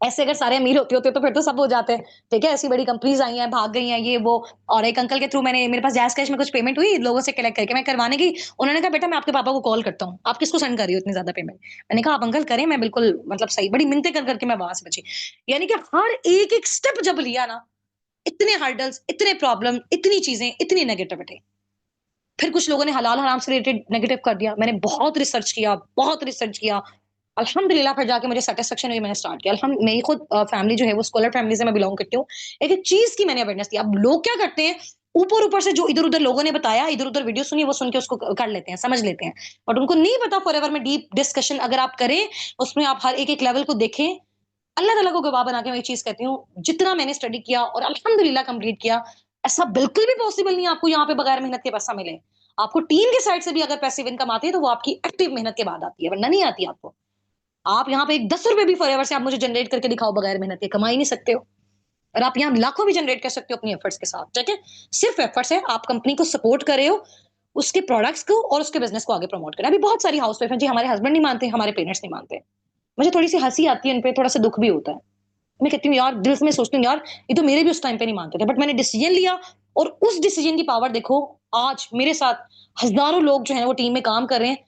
ऐसे अगर सारे अमीर होते तो फिर तो सब हो जाते हैं, ठीक है? ऐसी बड़ी कंपनीज़ आई हैं, भाग गई हैं, ये वो। और एक अंकल के थ्रू मैंने मेरे पास जैज़ कैश में कुछ पेमेंट हुई, लोगों से कलेक्ट करके मैं करवाने गई। उन्होंने कहा, "बेटा मैं आपके पापा को कॉल करता हूँ, आप किसको सेंड कर रही हो इतनी ज़्यादा पेमेंट?" मैंने कहा, "आप अंकल करें, मैं बिल्कुल मतलब सही।" बड़ी मिन्नतें कर के मैं वहाँ से बची। यानी कि हर एक-एक स्टेप जब लिया ना, इतने हर्डल्स, इतने प्रॉब्लम, इतनी चीज़ें, इतनी नेगेटिविटी। फिर कुछ लोगों ने हलाल-हराम से रिलेटेड नेगेटिव कर दिया। मैंने बहुत रिसर्च किया, बहुत रिसर्च किया। अल्हम्दुलिल्लाह फिर जाके मुझे सैटिस्फैक्शन हुई, मैंने स्टार्ट किया। मेरी खुद फैमिली जो है वो स्कॉलर फैमिली से मैं बिलॉन्ग करती हूँ। एक-एक चीज़ की मैंने अवेयरनेस दी। अब लोग क्या करते हैं, ऊपर-ऊपर से जो इधर-उधर लोगों ने बताया, इधर-उधर वीडियो सुनी, वो सुन के उसको कर लेते हैं, समझ लेते हैं। बट उनको नहीं पता फॉरएवर में डीप डिस्कशन अगर आप करें, उसमें आप हर एक-एक लेवल को देखें। अल्लाह ताला को गवाह बना के मैं ये चीज़ कहती हूँ, जितना मैंने स्टडी किया और अल्हम्दुलिल्लाह कंप्लीट किया, ऐसा बिल्कुल भी पॉसिबल नहीं है आपको यहाँ पे बगैर मेहनत के पैसा मिले। आपको टीम के साइड से भी अगर पैसिव इनकम आती है, तो वो आपकी एक्टिव मेहनत के बाद आती है, वरना नहीं आती आपको। आप यहाँ पे एक ₹10 भी फॉरएवर से आप मुझे जनरेट करके दिखाओ बगैर मेहनत के, कमा ही नहीं सकते हो। और आप यहाँ लाखों भी जनरेट कर सकते हो अपनी एफर्ट्स के साथ, ठीक है? सिर्फ एफर्ट्स है, आप कंपनी को सपोर्ट कर रहे हो, उसके प्रोडक्ट्स को और उसके बिज़नेस को आगे प्रमोट कर रहे हो। अभी बहुत सारी हाउसवाइफ हैं जी, हमारे हस्बैंड नहीं मानते, हमारे पेरेंट्स नहीं मानते। मुझे थोड़ी-सी हँसी आती है इन पे, थोड़ा-सा दुःख भी होता है। मैं कहती हूँ यार, दिल से मैं सोचती हूँ यार, ये तो मेरे भी उस टाइम पे नहीं मानते थे, बट मैंने डिसीजन लिया और उस डिसीजन की पावर देखो, आज मेरे साथ हज़ारों लोग जो हैं वो टीम में काम कर रहे हैं